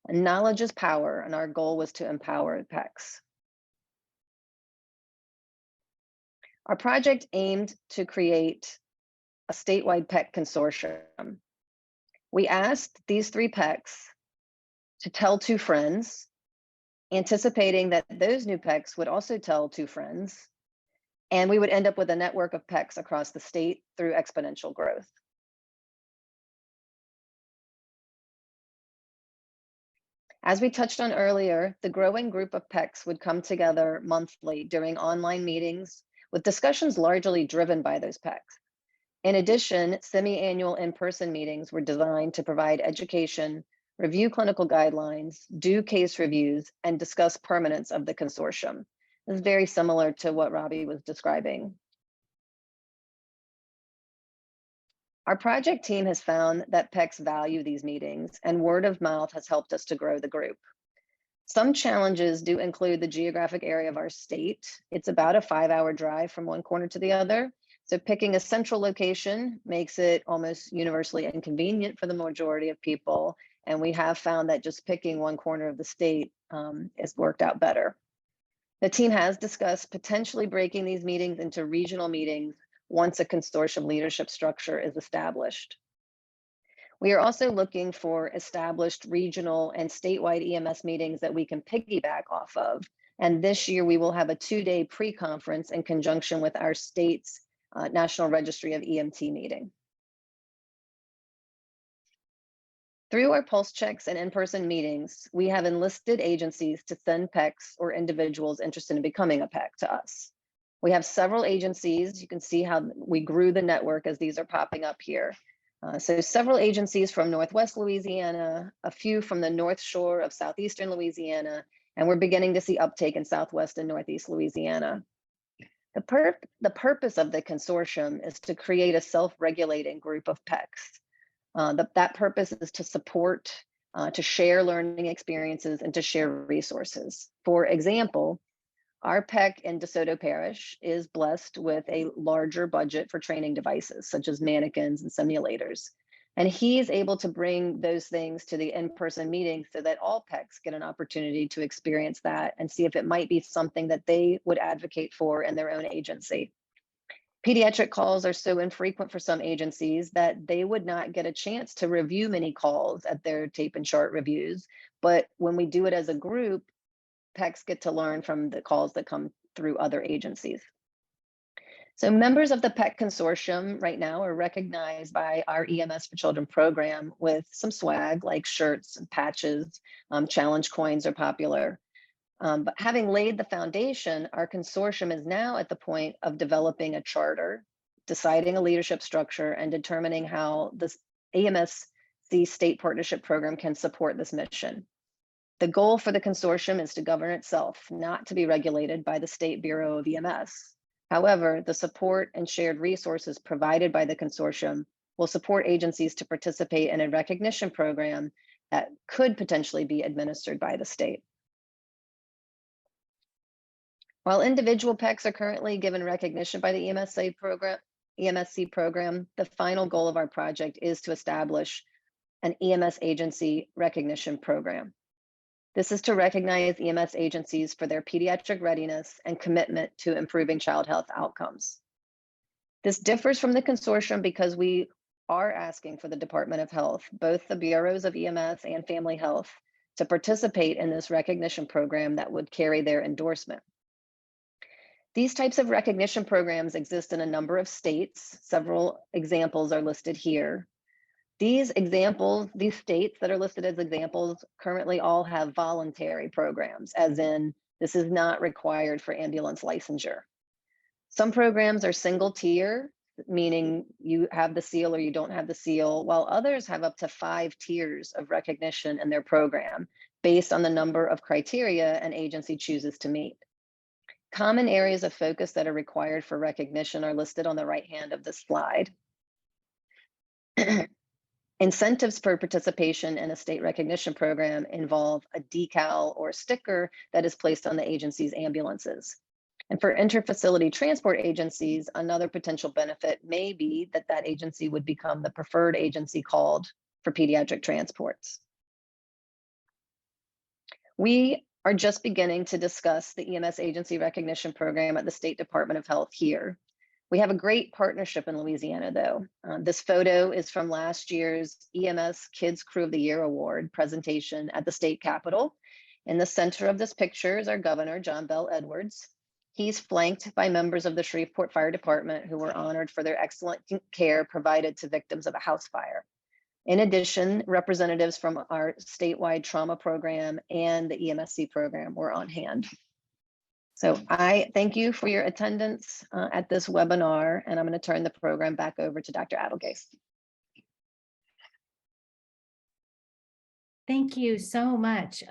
And knowledge is power, and our goal was to empower PECCs. Our project aimed to create a statewide PECC consortium. We asked these 3 PECCs to tell 2 friends, anticipating that those new PECCs would also tell 2 friends, and we would end up with a network of PECCs across the state through exponential growth. As we touched on earlier, the growing group of PECCs would come together monthly during online meetings with discussions largely driven by those PECCs. In addition, semi-annual in-person meetings were designed to provide education, review clinical guidelines, do case reviews, and discuss permanence of the consortium. This is very similar to what Robby was describing. Our project team has found that PECCs value these meetings, and word of mouth has helped us to grow the group. Some challenges do include the geographic area of our state. It's about a 5-hour drive from one corner to the other. So picking a central location makes it almost universally inconvenient for the majority of people. And we have found that just picking one corner of the state has worked out better. The team has discussed potentially breaking these meetings into regional meetings once a consortium leadership structure is established. We are also looking for established regional and statewide EMS meetings that we can piggyback off of. And this year we will have a 2-day pre-conference in conjunction with our state's National Registry of EMT meeting. Through our pulse checks and in-person meetings, we have enlisted agencies to send PECCs or individuals interested in becoming a PECC to us. We have several agencies. You can see how we grew the network as these are popping up here. So several agencies from Northwest Louisiana, a few from the North Shore of Southeastern Louisiana, and we're beginning to see uptake in Southwest and Northeast Louisiana. The purpose of the consortium is to create a self-regulating group of PECCs. That purpose is to support, to share learning experiences, and to share resources. For example, our PECC in DeSoto Parish is blessed with a larger budget for training devices, such as mannequins and simulators. And he's able to bring those things to the in-person meetings so that all PECCs get an opportunity to experience that and see if it might be something that they would advocate for in their own agency. Pediatric calls are so infrequent for some agencies that they would not get a chance to review many calls at their tape and chart reviews. But when we do it as a group, PECCs get to learn from the calls that come through other agencies. So members of the PECC consortium right now are recognized by our EMS for Children program with some swag like shirts and patches. Challenge coins are popular. But having laid the foundation, our consortium is now at the point of developing a charter, deciding a leadership structure, and determining how this EMSC state partnership program can support this mission. The goal for the consortium is to govern itself, not to be regulated by the State Bureau of EMS. However, the support and shared resources provided by the consortium will support agencies to participate in a recognition program that could potentially be administered by the state. While individual PECCs are currently given recognition by the EMSC program, the final goal of our project is to establish an EMS agency recognition program. This is to recognize EMS agencies for their pediatric readiness and commitment to improving child health outcomes. This differs from the consortium because we are asking for the Department of Health, both the bureaus of EMS and Family Health, to participate in this recognition program that would carry their endorsement. These types of recognition programs exist in a number of states. Several examples are listed here. These states that are listed as examples currently all have voluntary programs, as in this is not required for ambulance licensure. Some programs are single tier, meaning you have the seal or you don't have the seal, while others have up to 5 tiers of recognition in their program based on the number of criteria an agency chooses to meet. Common areas of focus that are required for recognition are listed on the right hand of this slide. Incentives for participation in a state recognition program involve a decal or sticker that is placed on the agency's ambulances. And for interfacility transport agencies, another potential benefit may be that that agency would become the preferred agency called for pediatric transports. We are just beginning to discuss the EMS agency recognition program at the State Department of Health here. We have a great partnership in Louisiana, though. This photo is from last year's EMS Kids Crew of the Year Award presentation at the state capitol. In the center of this picture is our governor, John Bell Edwards. He's flanked by members of the Shreveport Fire Department who were honored for their excellent care provided to victims of a house fire. In addition, representatives from our statewide trauma program and the EMSC program were on hand. So I thank you for your attendance at this webinar, and I'm going to turn the program back over to Dr. Adelgeist. Thank you so much.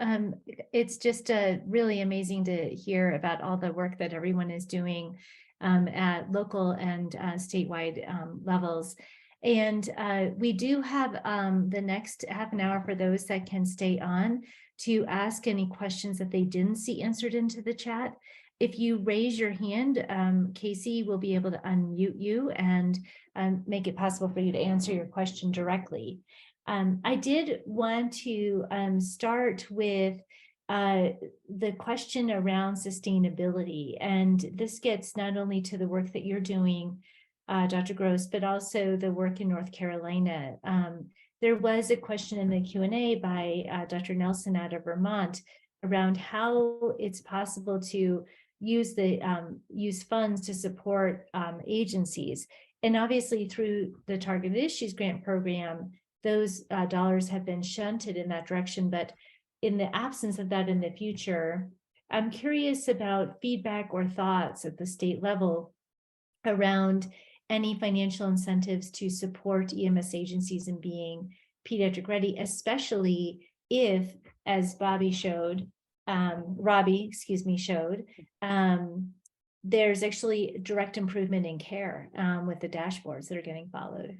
It's just really amazing to hear about all the work that everyone is doing at local and statewide levels. And we do have the next half an hour for those that can stay on to ask any questions that they didn't see answered into the chat. If you raise your hand, Casey will be able to unmute you and make it possible for you to answer your question directly. I did want to start with the question around sustainability, and this gets not only to the work that you're doing, Dr. Gross, but also the work in North Carolina. There was a question in the Q&A by Dr. Nelson out of Vermont around how it's possible to use funds to support agencies. And obviously through the Targeted Issues Grant Program, those dollars have been shunted in that direction. But in the absence of that in the future, I'm curious about feedback or thoughts at the state level around any financial incentives to support EMS agencies in being pediatric ready, especially if, as Robby showed, there's actually direct improvement in care with the dashboards that are getting followed.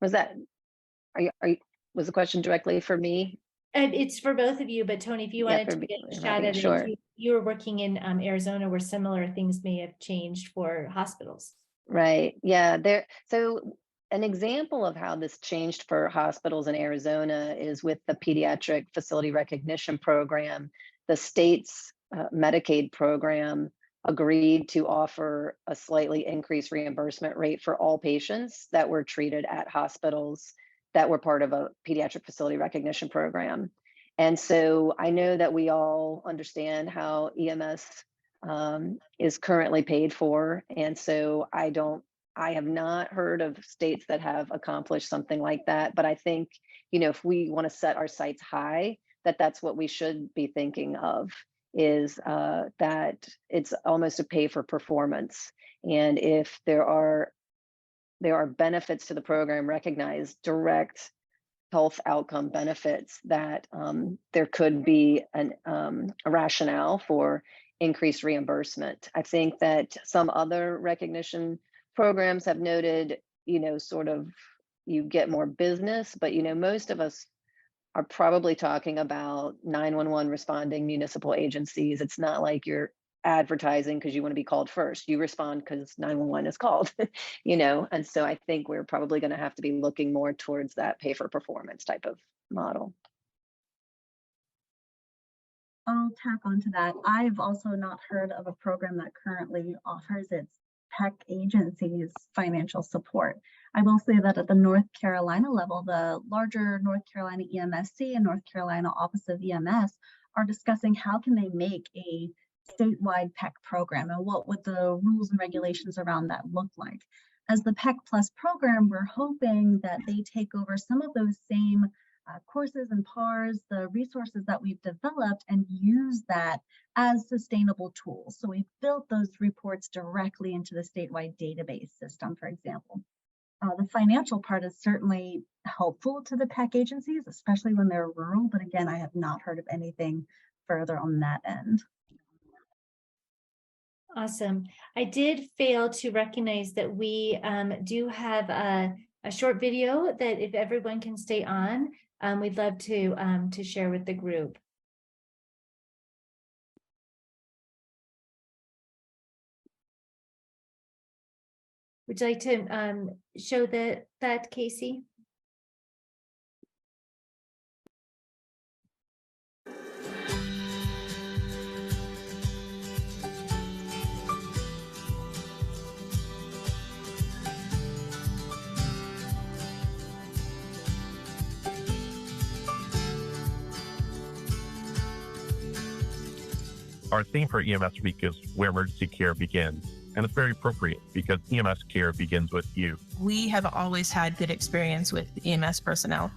Was the question directly for me? It's for both of you, but Toni, if you wanted to get a shot at it, sure. You were working in Arizona where similar things may have changed for hospitals. Right, yeah. So an example of how this changed for hospitals in Arizona is with the Pediatric Facility Recognition Program. The state's Medicaid program agreed to offer a slightly increased reimbursement rate for all patients that were treated at hospitals that were part of a Pediatric Facility Recognition Program. And so I know that we all understand how EMS is currently paid for. And so I have not heard of states that have accomplished something like that. But I think, if we want to set our sights high, that's what we should be thinking of, is that it's almost a pay for performance. And if there are benefits to the program, recognized direct health outcome benefits, that there could be a rationale for increased reimbursement. I think that some other recognition programs have noted, sort of you get more business, but most of us are probably talking about 911 responding municipal agencies. It's not like you're advertising because you want to be called first. You respond because 911 is called, and so I think we're probably going to have to be looking more towards that pay for performance type of model. I'll tack onto that. I've also not heard of a program that currently offers its PECC agencies financial support. I will say that at the North Carolina level, the larger North Carolina EMSC and North Carolina Office of EMS are discussing how can they make a statewide PECC program and what would the rules and regulations around that look like. As the PECC Plus program, we're hoping that they take over some of those same courses and PARs, the resources that we've developed, and use that as sustainable tools. So we've built those reports directly into the statewide database system, for example. The financial part is certainly helpful to the PECC agencies, especially when they're rural, but again, I have not heard of anything further on that end. Awesome. I did fail to recognize that we do have a short video that if everyone can stay on, we'd love to share with the group. Would you like to show that, Casey? Our theme for EMS Week is Where Emergency Care Begins, and it's very appropriate because EMS care begins with you. We have always had good experience with EMS personnel,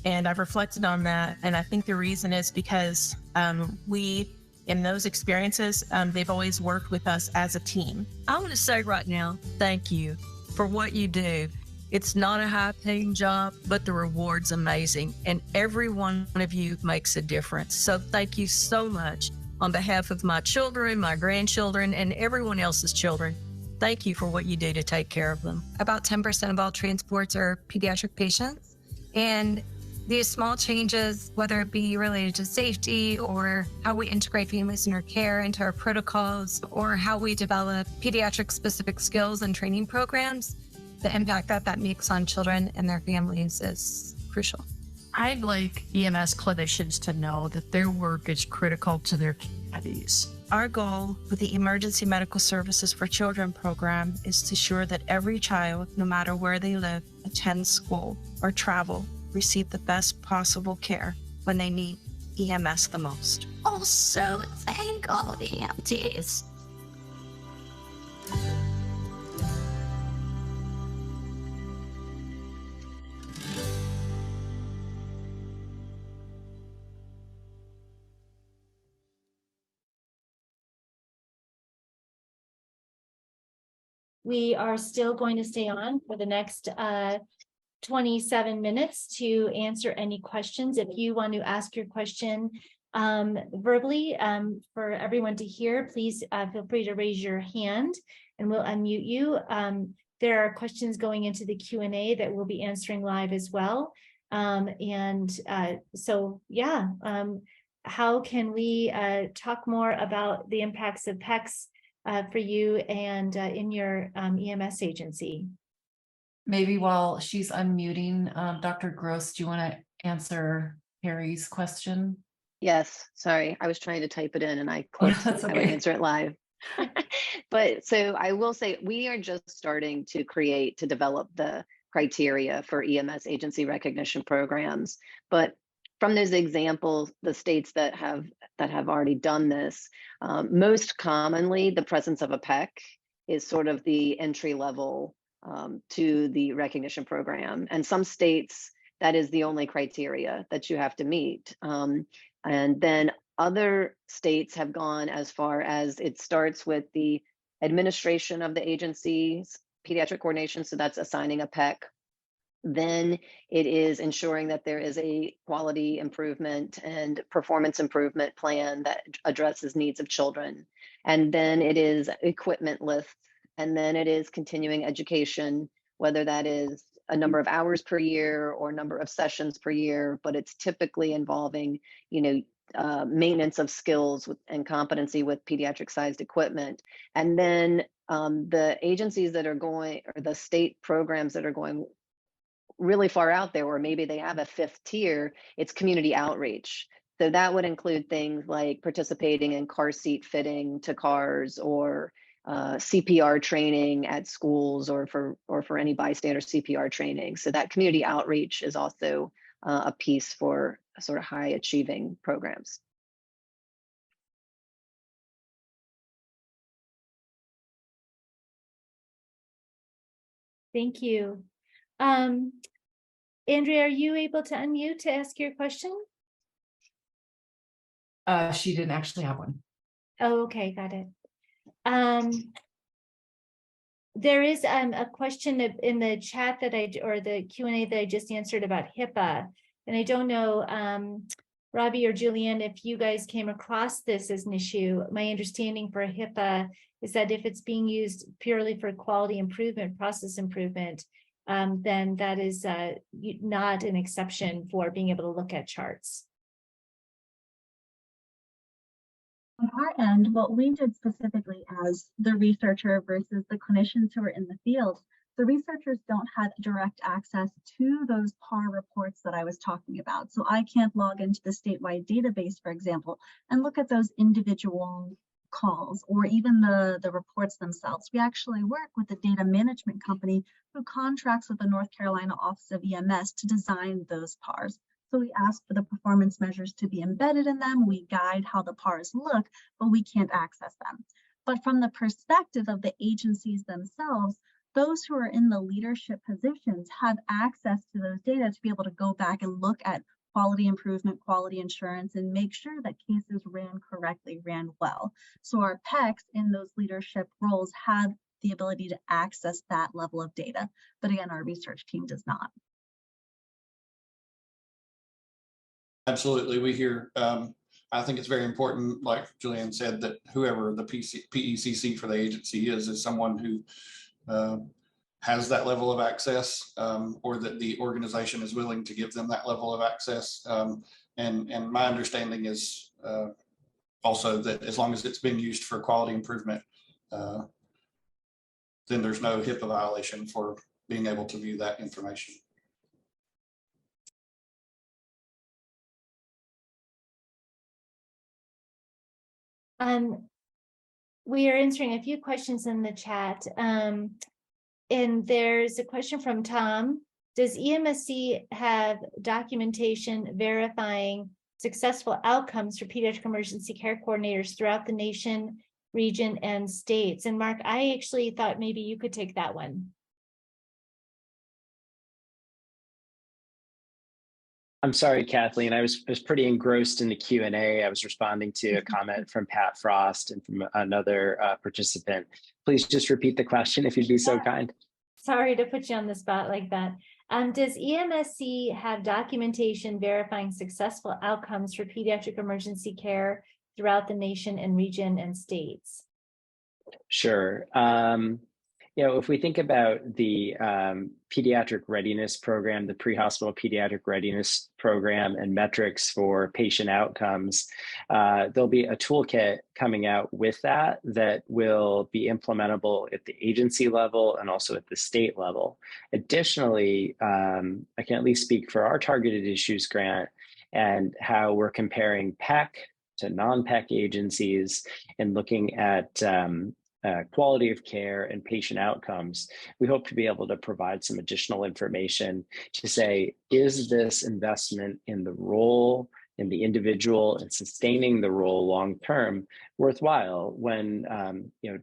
and I've reflected on that, and I think the reason is because in those experiences, they've always worked with us as a team. I want to say right now, thank you for what you do. It's not a high-paying job, but the reward's amazing, and every one of you makes a difference. So thank you so much. On behalf of my children, my grandchildren, and everyone else's children, thank you for what you do to take care of them. About 10% of all transports are pediatric patients. And these small changes, whether it be related to safety or how we integrate family centered care into our protocols or how we develop pediatric specific skills and training programs, the impact that makes on children and their families is crucial. I'd like EMS clinicians to know that their work is critical to their communities. Our goal with the Emergency Medical Services for Children program is to ensure that every child, no matter where they live, attend school or travel, receive the best possible care when they need EMS the most. Also, thank all the EMTs. We are still going to stay on for the next 27 minutes to answer any questions. If you want to ask your question verbally for everyone to hear, please feel free to raise your hand and we'll unmute you. There are questions going into the Q&A that we'll be answering live as well. How can we talk more about the impacts of PECCs for you and in your EMS agency? Maybe while she's unmuting, Dr. Gross, do you want to answer Harry's question? Yes, sorry, I was trying to type it in and I clicked, That's okay. I would answer it live. But so I will say we are just starting to develop the criteria for EMS agency recognition programs. But from those examples, the states that have already done this, most commonly the presence of a PECC is sort of the entry level to the recognition program. And some states, that is the only criteria that you have to meet. And then other states have gone as far as it starts with the administration of the agency's pediatric coordination. So that's assigning a PECC. Then it is ensuring that there is a quality improvement and performance improvement plan that addresses needs of children. And then it is equipment lists. And then it is continuing education, whether that is a number of hours per year or number of sessions per year, but it's typically involving, maintenance of skills and competency with pediatric sized equipment. And then the agencies that are going, or the state programs that are going really far out there, or maybe they have a fifth tier, it's community outreach. So that would include things like participating in car seat fitting to cars, or CPR training at schools, or for any bystander CPR training. So that community outreach is also a piece for sort of high achieving programs. Thank you. Andrea, are you able to unmute to ask your question? She didn't actually have one. Oh, okay, got it. There is a question in the chat or the Q&A that I just answered about HIPAA. And I don't know, Robby or Julianna, if you guys came across this as an issue. My understanding for HIPAA is that if it's being used purely for quality improvement, process improvement, then that is not an exception for being able to look at charts. On our end, what we did specifically as the researcher versus the clinicians who are in the field, the researchers don't have direct access to those PAR reports that I was talking about. So I can't log into the statewide database, for example, and look at those individual calls or even the reports themselves. We actually work with a data management company who contracts with the North Carolina Office of EMS to design those PARs. So we ask for the performance measures to be embedded in them. We guide how the PARs look, but we can't access them. But from the perspective of the agencies themselves, those who are in the leadership positions have access to those data to be able to go back and look at quality improvement, quality insurance, and make sure that cases ran correctly, ran well. So our PECCs in those leadership roles have the ability to access that level of data. But again, our research team does not. Absolutely. We hear, I think it's very important, like Julianne said, that whoever the PECC for the agency is someone who has that level of access, or that the organization is willing to give them that level of access. And my understanding is also that as long as it's been used for quality improvement, then there's no HIPAA violation for being able to view that information. We are answering a few questions in the chat. And there's a question from Tom. Does EMSC have documentation verifying successful outcomes for pediatric emergency care coordinators throughout the nation, region, and states? And Mark, I actually thought maybe you could take that one. I'm sorry, Kathleen. I was pretty engrossed in the Q&A. I was responding to a comment from Pat Frost and from another participant. Please just repeat the question if you'd be so kind. Sorry to put you on the spot like that. Does EMSC have documentation verifying successful outcomes for pediatric emergency care throughout the nation and region and states? Sure. If we think about the Pediatric Readiness Program, the Prehospital Pediatric Readiness Program, and metrics for patient outcomes, there'll be a toolkit coming out with that will be implementable at the agency level and also at the state level. Additionally, I can at least speak for our targeted issues grant and how we're comparing PECC to non-PECC agencies and looking at quality of care and patient outcomes, we hope to be able to provide some additional information to say, is this investment in the role, in the individual, and sustaining the role long-term worthwhile when,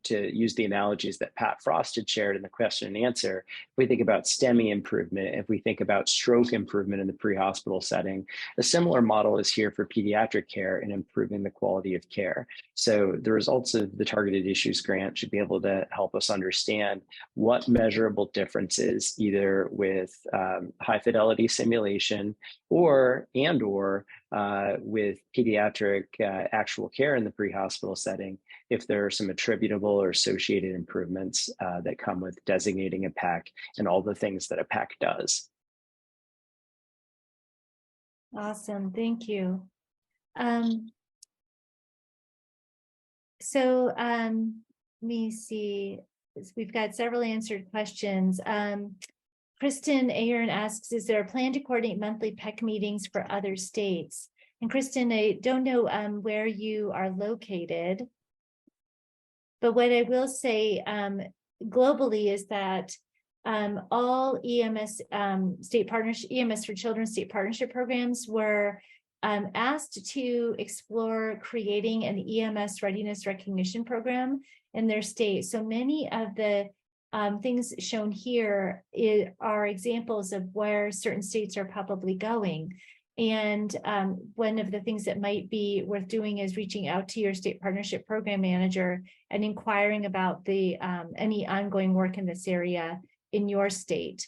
to use the analogies that Pat Frost had shared in the question and answer, if we think about STEMI improvement, if we think about stroke improvement in the pre-hospital setting, a similar model is here for pediatric care and improving the quality of care. So the results of the Targeted Issues Grant should be able to help us understand what measurable differences, either with high fidelity simulation or with pediatric actual care in the pre-hospital setting, if there are some attributable or associated improvements that come with designating a PECC and all the things that a PECC does. Awesome, thank you. Let me see, we've got several answered questions. Kristen Ahern asks, is there a plan to coordinate monthly PECC meetings for other states? And Kristen, I don't know where you are located, but what I will say globally is that all EMS state partnership, EMS for Children state partnership programs were asked to explore creating an EMS readiness recognition program in their state. So many of the things shown here are examples of where certain states are probably going. And one of the things that might be worth doing is reaching out to your state partnership program manager and inquiring about the any ongoing work in this area in your state.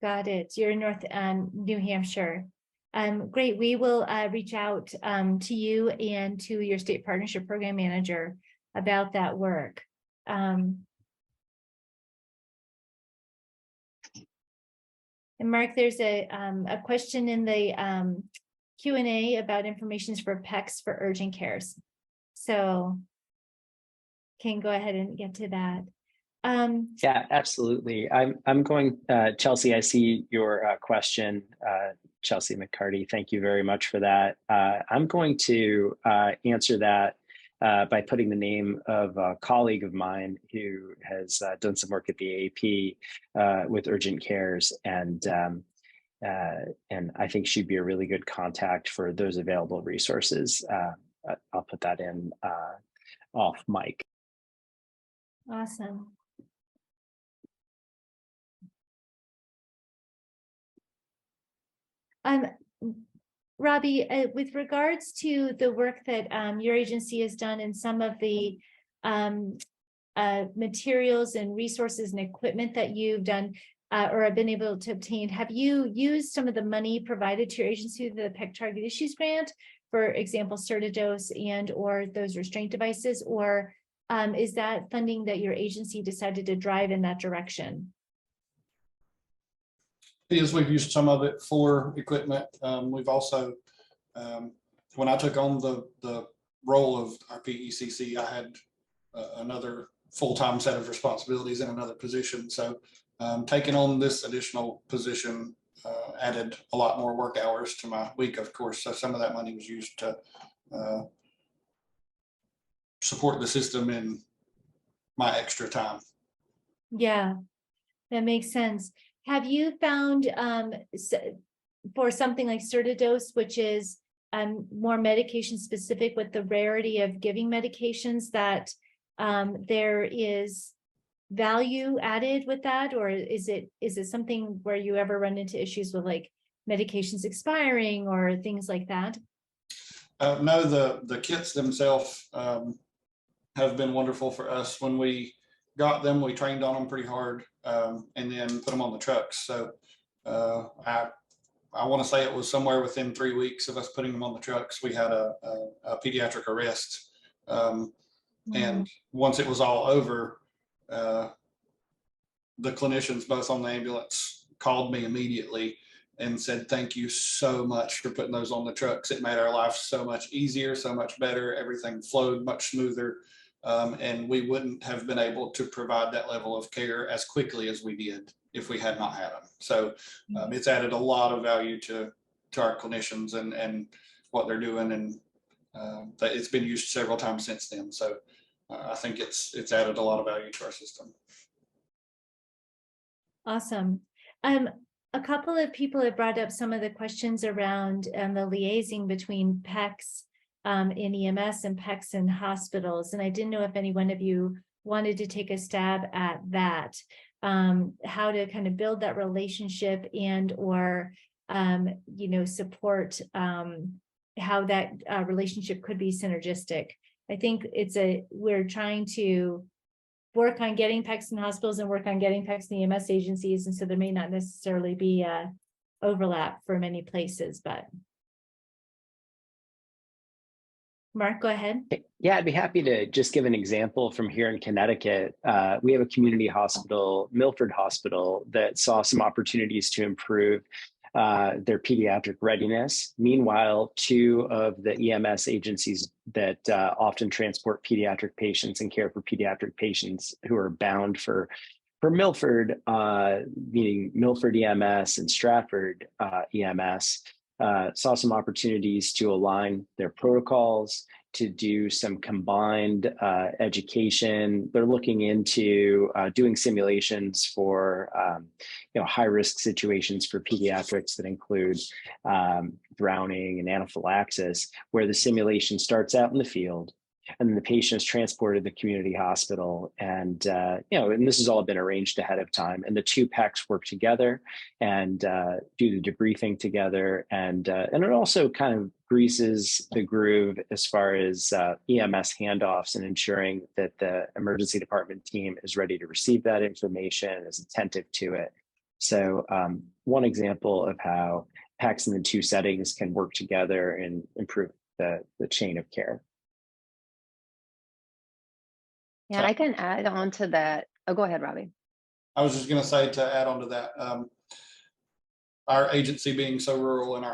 Got it. You're in North New Hampshire. Great. We will reach out to you and to your state partnership program manager about that work. And Mark, there's a question in the Q&A about information for PECCs for urgent cares. So can go ahead and get to that. Yeah, absolutely. I'm going, Chelsea, I see your question, Chelsea McCarty. Thank you very much for that. I'm going to answer that by putting the name of a colleague of mine who has done some work at the AP with urgent cares, and I think she'd be a really good contact for those available resources. I'll put that in off mic. Awesome. Robby, with regards to the work that your agency has done and some of the materials and resources and equipment that you've done or have been able to obtain, have you used some of the money provided to your agency through the PECC Target Issues Grant, for example, Certidose and or those restraint devices, or is that funding that your agency decided to drive in that direction? Yes, we've used some of it for equipment. We've also, when I took on the role of our PECC, I had another full-time set of responsibilities in another position. So taking on this additional position added a lot more work hours to my week, of course. So some of that money was used to support the system in my extra time. Yeah, that makes sense. Have you found for something like Certidose, which is more medication specific with the rarity of giving medications, that there is value added with that, or is it something where you ever run into issues with like medications expiring or things like that? No, the kits themselves have been wonderful for us. When we got them, we trained on them pretty hard, and then put them on the trucks. So I want to say it was somewhere within 3 weeks of us putting them on the trucks, we had a pediatric arrest. And once it was all over, the clinicians both on the ambulance called me immediately and said, thank you so much for putting those on the trucks. It made our life so much easier, so much better. Everything flowed much smoother. And we wouldn't have been able to provide that level of care as quickly as we did if we had not had them. So it's added a lot of value to our clinicians and what they're doing. And it's been used several times since then. So I think it's added a lot of value to our system. Awesome. A couple of people have brought up some of the questions around the liaising between PECCs in EMS and PECCs in hospitals. And I didn't know if any one of you wanted to take a stab at that, how to kind of build that relationship and or, support how that relationship could be synergistic. I think we're trying to work on getting PECCs in hospitals and work on getting PECCs in EMS agencies. And so there may not necessarily be a overlap for many places, but. Mark, go ahead. Yeah, I'd be happy to just give an example from here in Connecticut. We have a community hospital, Milford Hospital, that saw some opportunities to improve their pediatric readiness. Meanwhile, two of the EMS agencies that often transport pediatric patients and care for pediatric patients who are bound for Milford, meaning Milford EMS and Stratford EMS, saw some opportunities to align their protocols, to do some combined education. They're looking into doing simulations for high-risk situations for pediatrics that include drowning and anaphylaxis, where the simulation starts out in the field, and then the patient is transported to the community hospital. And, and this has all been arranged ahead of time. And the two PECCs work together and do the debriefing together. And it also kind of greases the groove as far as EMS handoffs and ensuring that the emergency department team is ready to receive that information, is attentive to it. So one example of how PECCs in the two settings can work together and improve the chain of care. Yeah, I can add on to that. Oh, go ahead, Robby. I was just going to say, to add on to that, our agency being so rural and our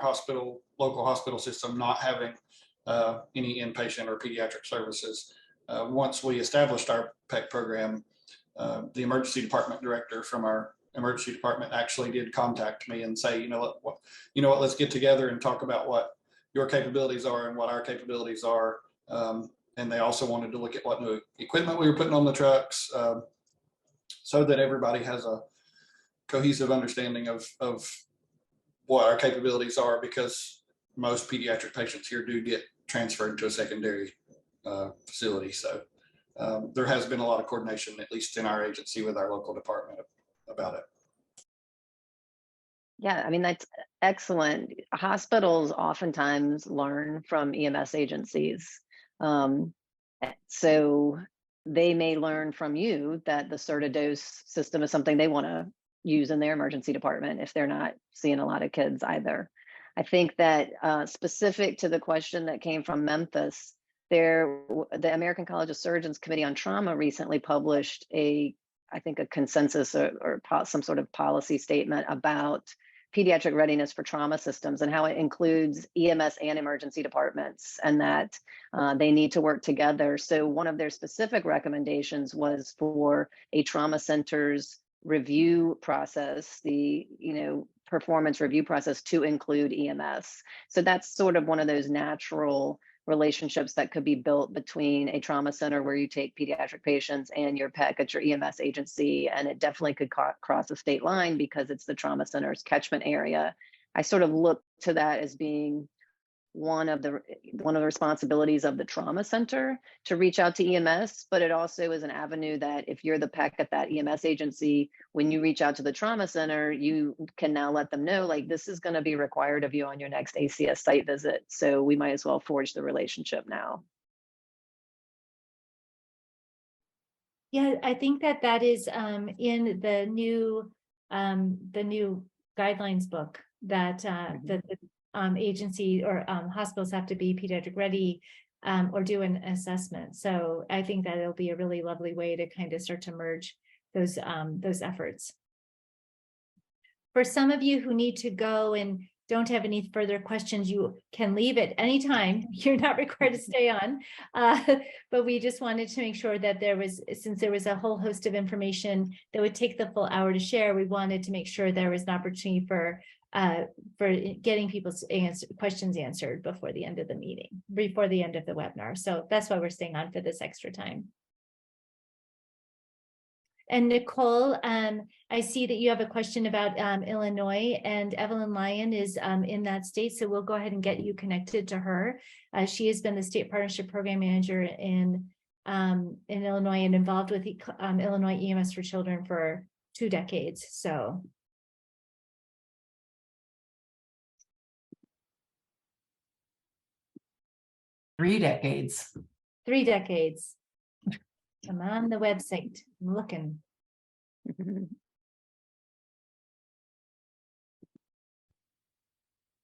local hospital system not having any inpatient or pediatric services, once we established our PECC program, the emergency department director from our emergency department actually did contact me and say, you know what, let's get together and talk about what your capabilities are and what our capabilities are. And they also wanted to look at what new equipment we were putting on the trucks, so that everybody has a cohesive understanding of what our capabilities are, because most pediatric patients here do get transferred to a secondary facility. So there has been a lot of coordination, at least in our agency, with our local department about it. Yeah, I mean, that's excellent. Hospitals oftentimes learn from EMS agencies. So they may learn from you that the Certidose system is something they want to use in their emergency department if they're not seeing a lot of kids either. I think that specific to the question that came from Memphis, the American College of Surgeons Committee on Trauma recently published I think a consensus or some sort of policy statement about pediatric readiness for trauma systems and how it includes EMS and emergency departments, and that they need to work together. So one of their specific recommendations was for a trauma center's review process, the performance review process, to include EMS. So that's sort of one of those natural relationships that could be built between a trauma center where you take pediatric patients and your PECC at your EMS agency. And it definitely could cross a state line because it's the trauma center's catchment area. I sort of look to that as being one of the responsibilities of the trauma center to reach out to EMS, but it also is an avenue that if you're the PECC at that EMS agency, when you reach out to the trauma center, you can now let them know, like, this is going to be required of you on your next ACS site visit. So we might as well forge the relationship now. Yeah, I think that is in the new guidelines book that the agency or hospitals have to be pediatric ready or do an assessment. So I think that it'll be a really lovely way to kind of start to merge those efforts. For some of you who need to go and don't have any further questions, you can leave at any time. You're not required to stay on. But we just wanted to make sure that since there was a whole host of information that would take the full hour to share, we wanted to make sure there was an opportunity for getting people's questions answered before the end of the meeting, before the end of the webinar. So that's why we're staying on for this extra time. And Nicole, I see that you have a question about Illinois, and Evelyn Lyon is in that state. So we'll go ahead and get you connected to her. She has been the state partnership program manager in Illinois and involved with Illinois EMS for Children for 2 decades. So. 3 decades. 3 decades. I'm on the website. I'm looking.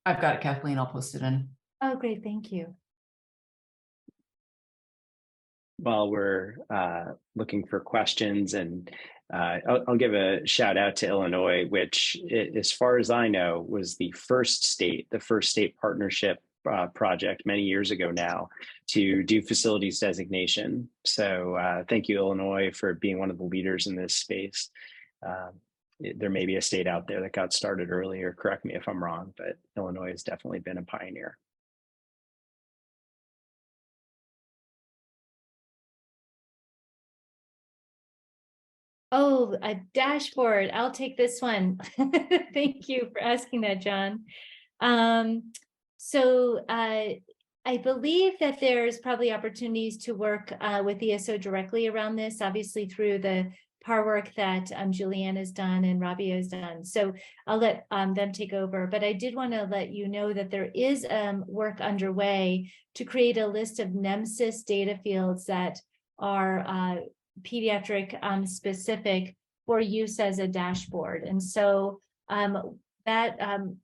I've got it, Kathleen. I'll post it in. Oh, great. Thank you. While we're looking for questions, and I'll give a shout out to Illinois, which, as far as I know, was the first state partnership project many years ago now to do facilities designation. So thank you, Illinois, for being one of the leaders in this space. There may be a state out there that got started earlier, correct me if I'm wrong, but Illinois has definitely been a pioneer. Oh, a dashboard. I'll take this one. Thank you for asking that, John. So I believe that there's probably opportunities to work with ESO directly around this, obviously through the PAR work that Julianna has done and Robby has done. So I'll let them take over. But I did want to let you know that there is work underway to create a list of NEMSIS data fields that are pediatric specific for use as a dashboard. And so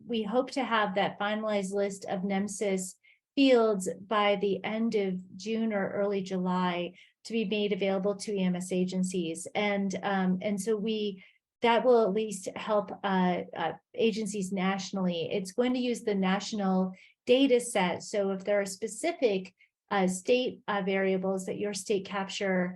we hope to have that finalized list of NEMSIS fields by the end of June or early July to be made available to EMS agencies. And so that will at least help agencies nationally. It's going to use the national data set. So if there are specific state variables that your state captures,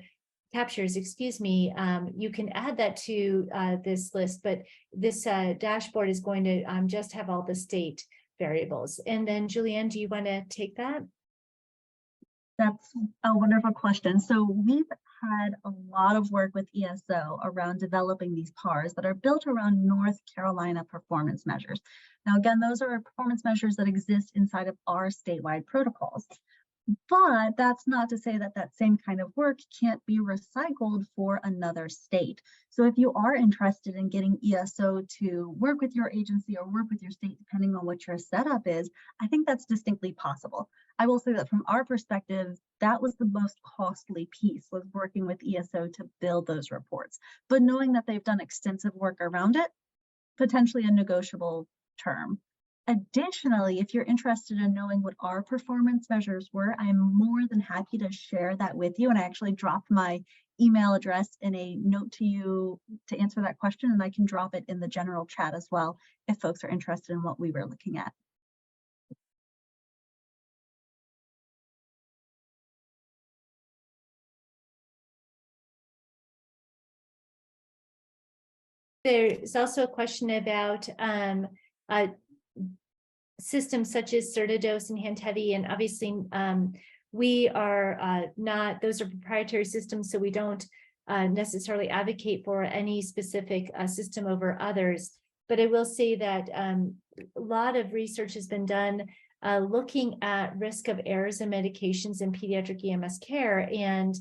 you can add that to this list, but this dashboard is going to just have all the state variables. And then Julianne, do you want to take that? That's a wonderful question. So we've had a lot of work with ESO around developing these PARs that are built around North Carolina performance measures. Now, again, those are performance measures that exist inside of our statewide protocols. But that's not to say that that same kind of work can't be recycled for another state. So if you are interested in getting ESO to work with your agency or work with your state, depending on what your setup is, I think that's distinctly possible. I will say that from our perspective, that was the most costly piece, was working with ESO to build those reports. But knowing that they've done extensive work around it, potentially a negotiable term. Additionally, if you're interested in knowing what our performance measures were, I'm more than happy to share that with you. And I actually dropped my email address in a note to you to answer that question, and I can drop it in the general chat as well if folks are interested in what we were looking at. There's also a question about systems such as Certidose and HandHeavy, and obviously we are not, those are proprietary systems, so we don't necessarily advocate for any specific system over others. But I will say that a lot of research has been done looking at risk of errors in medications in pediatric EMS care, and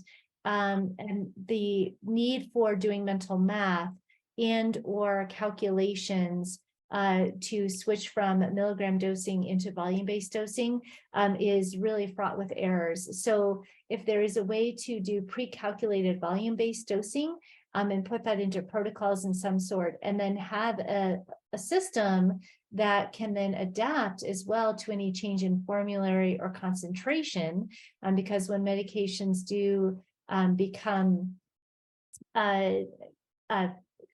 the need for doing mental math and or calculations to switch from milligram dosing into volume-based dosing is really fraught with errors. So if there is a way to do pre-calculated volume-based dosing and put that into protocols in some sort, and then have a system that can then adapt as well to any change in formulary or concentration, because when medications do become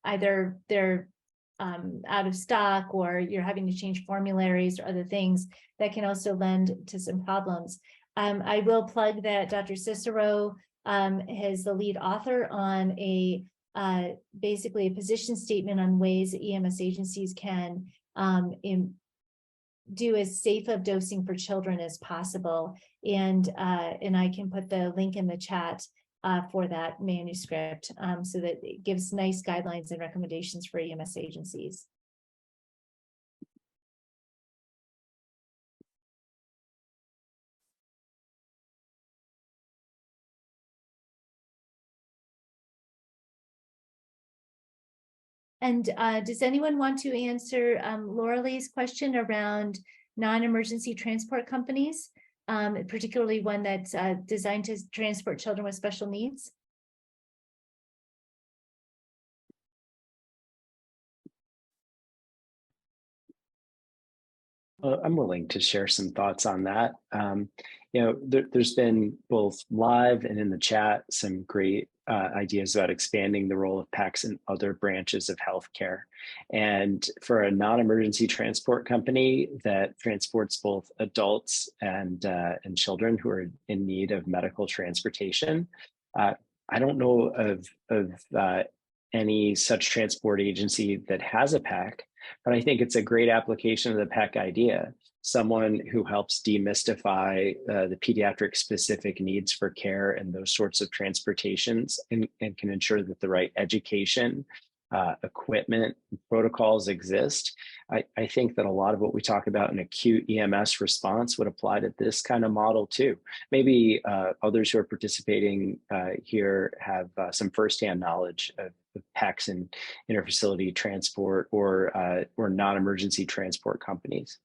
either they're out of stock, or you're having to change formularies or other things that can also lend to some problems. I will plug that Dr. Cicero is the lead author on basically a position statement on ways EMS agencies can do as safe of dosing for children as possible. And I can put the link in the chat for that manuscript so that it gives nice guidelines and recommendations for EMS agencies. And does anyone want to answer Lauralee's question around non-emergency transport companies, particularly one that's designed to transport children with special needs? I'm willing to share some thoughts on that. There's been both live and in the chat some great ideas about expanding the role of PECCs in other branches of healthcare. And for a non-emergency transport company that transports both adults and children who are in need of medical transportation, I don't know of any such transport agency that has a PECC, but I think it's a great application of the PECC idea. Someone who helps demystify the pediatric specific needs for care and those sorts of transportations and can ensure that the right education, equipment, protocols exist. I think that a lot of what we talk about in acute EMS response would apply to this kind of model too. Maybe others who are participating here have some firsthand knowledge of PECCs and interfacility transport or non-emergency transport companies.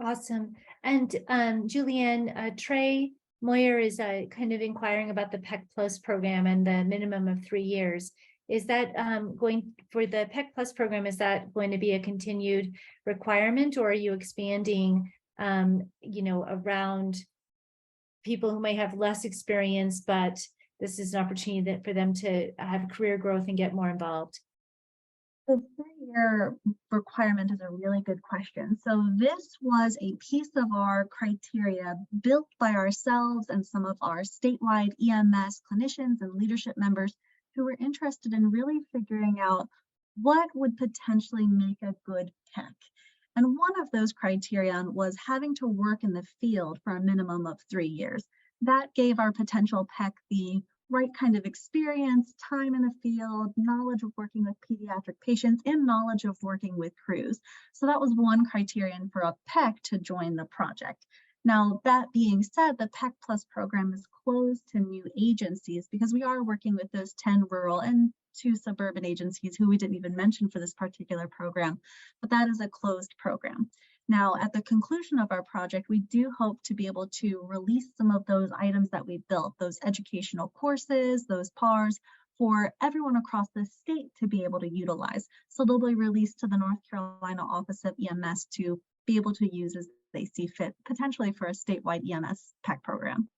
Awesome. And Julianne, Trey Moyer is kind of inquiring about the PECC Plus program and the minimum of 3 years. Is that going for the PECC Plus program? Is that going to be a continued requirement, or are you expanding, around people who may have less experience, but this is an opportunity for them to have career growth and get more involved? The 3-year requirement is a really good question. So this was a piece of our criteria built by ourselves and some of our statewide EMS clinicians and leadership members who were interested in really figuring out what would potentially make a good PECC. And one of those criteria was having to work in the field for a minimum of 3 years. That gave our potential PECC the right kind of experience, time in the field, knowledge of working with pediatric patients, and knowledge of working with crews. So that was one criterion for a PECC to join the project. Now, that being said, the PECC Plus program is closed to new agencies because we are working with those 10 rural and 2 suburban agencies who we didn't even mention for this particular program, but that is a closed program. Now, at the conclusion of our project, we do hope to be able to release some of those items that we built, those educational courses, those PARs, for everyone across the state to be able to utilize. So they'll be released to the North Carolina Office of EMS to be able to use as they see fit, potentially for a statewide EMS PECC program.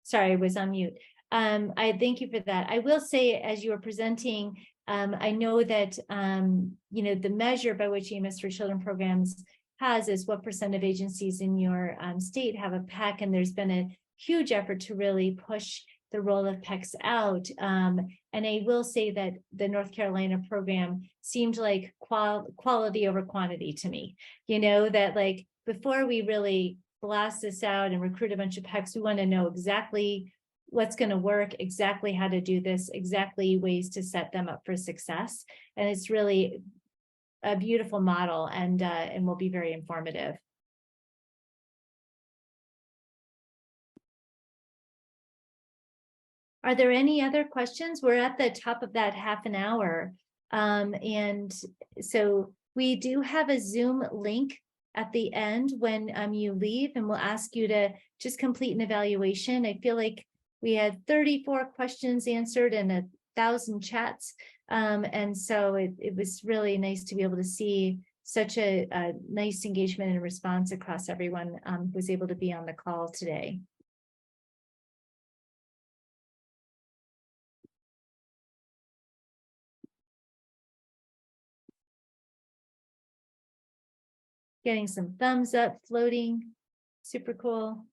Sorry, I was on mute. I thank you for that. I will say, as you were presenting, I know that the measure by which EMS for Children programs has is what % of agencies in your state have a PECC, and there's been a huge effort to really push the role of PECCs out. And I will say that the North Carolina program seemed like quality over quantity to me. That like before we really blast this out and recruit a bunch of PECCs, we want to know exactly what's going to work, exactly how to do this, exactly ways to set them up for success. And it's really a beautiful model and will be very informative. Are there any other questions? We're at the top of that half an hour. And so we do have a Zoom link at the end when you leave, and we'll ask you to just complete an evaluation. I feel like we had 34 questions answered and 1,000 chats. And so it was really nice to be able to see such a nice engagement and response across everyone who was able to be on the call today. Getting some thumbs up floating, super cool.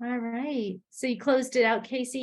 All right, so you closed it out, Casey.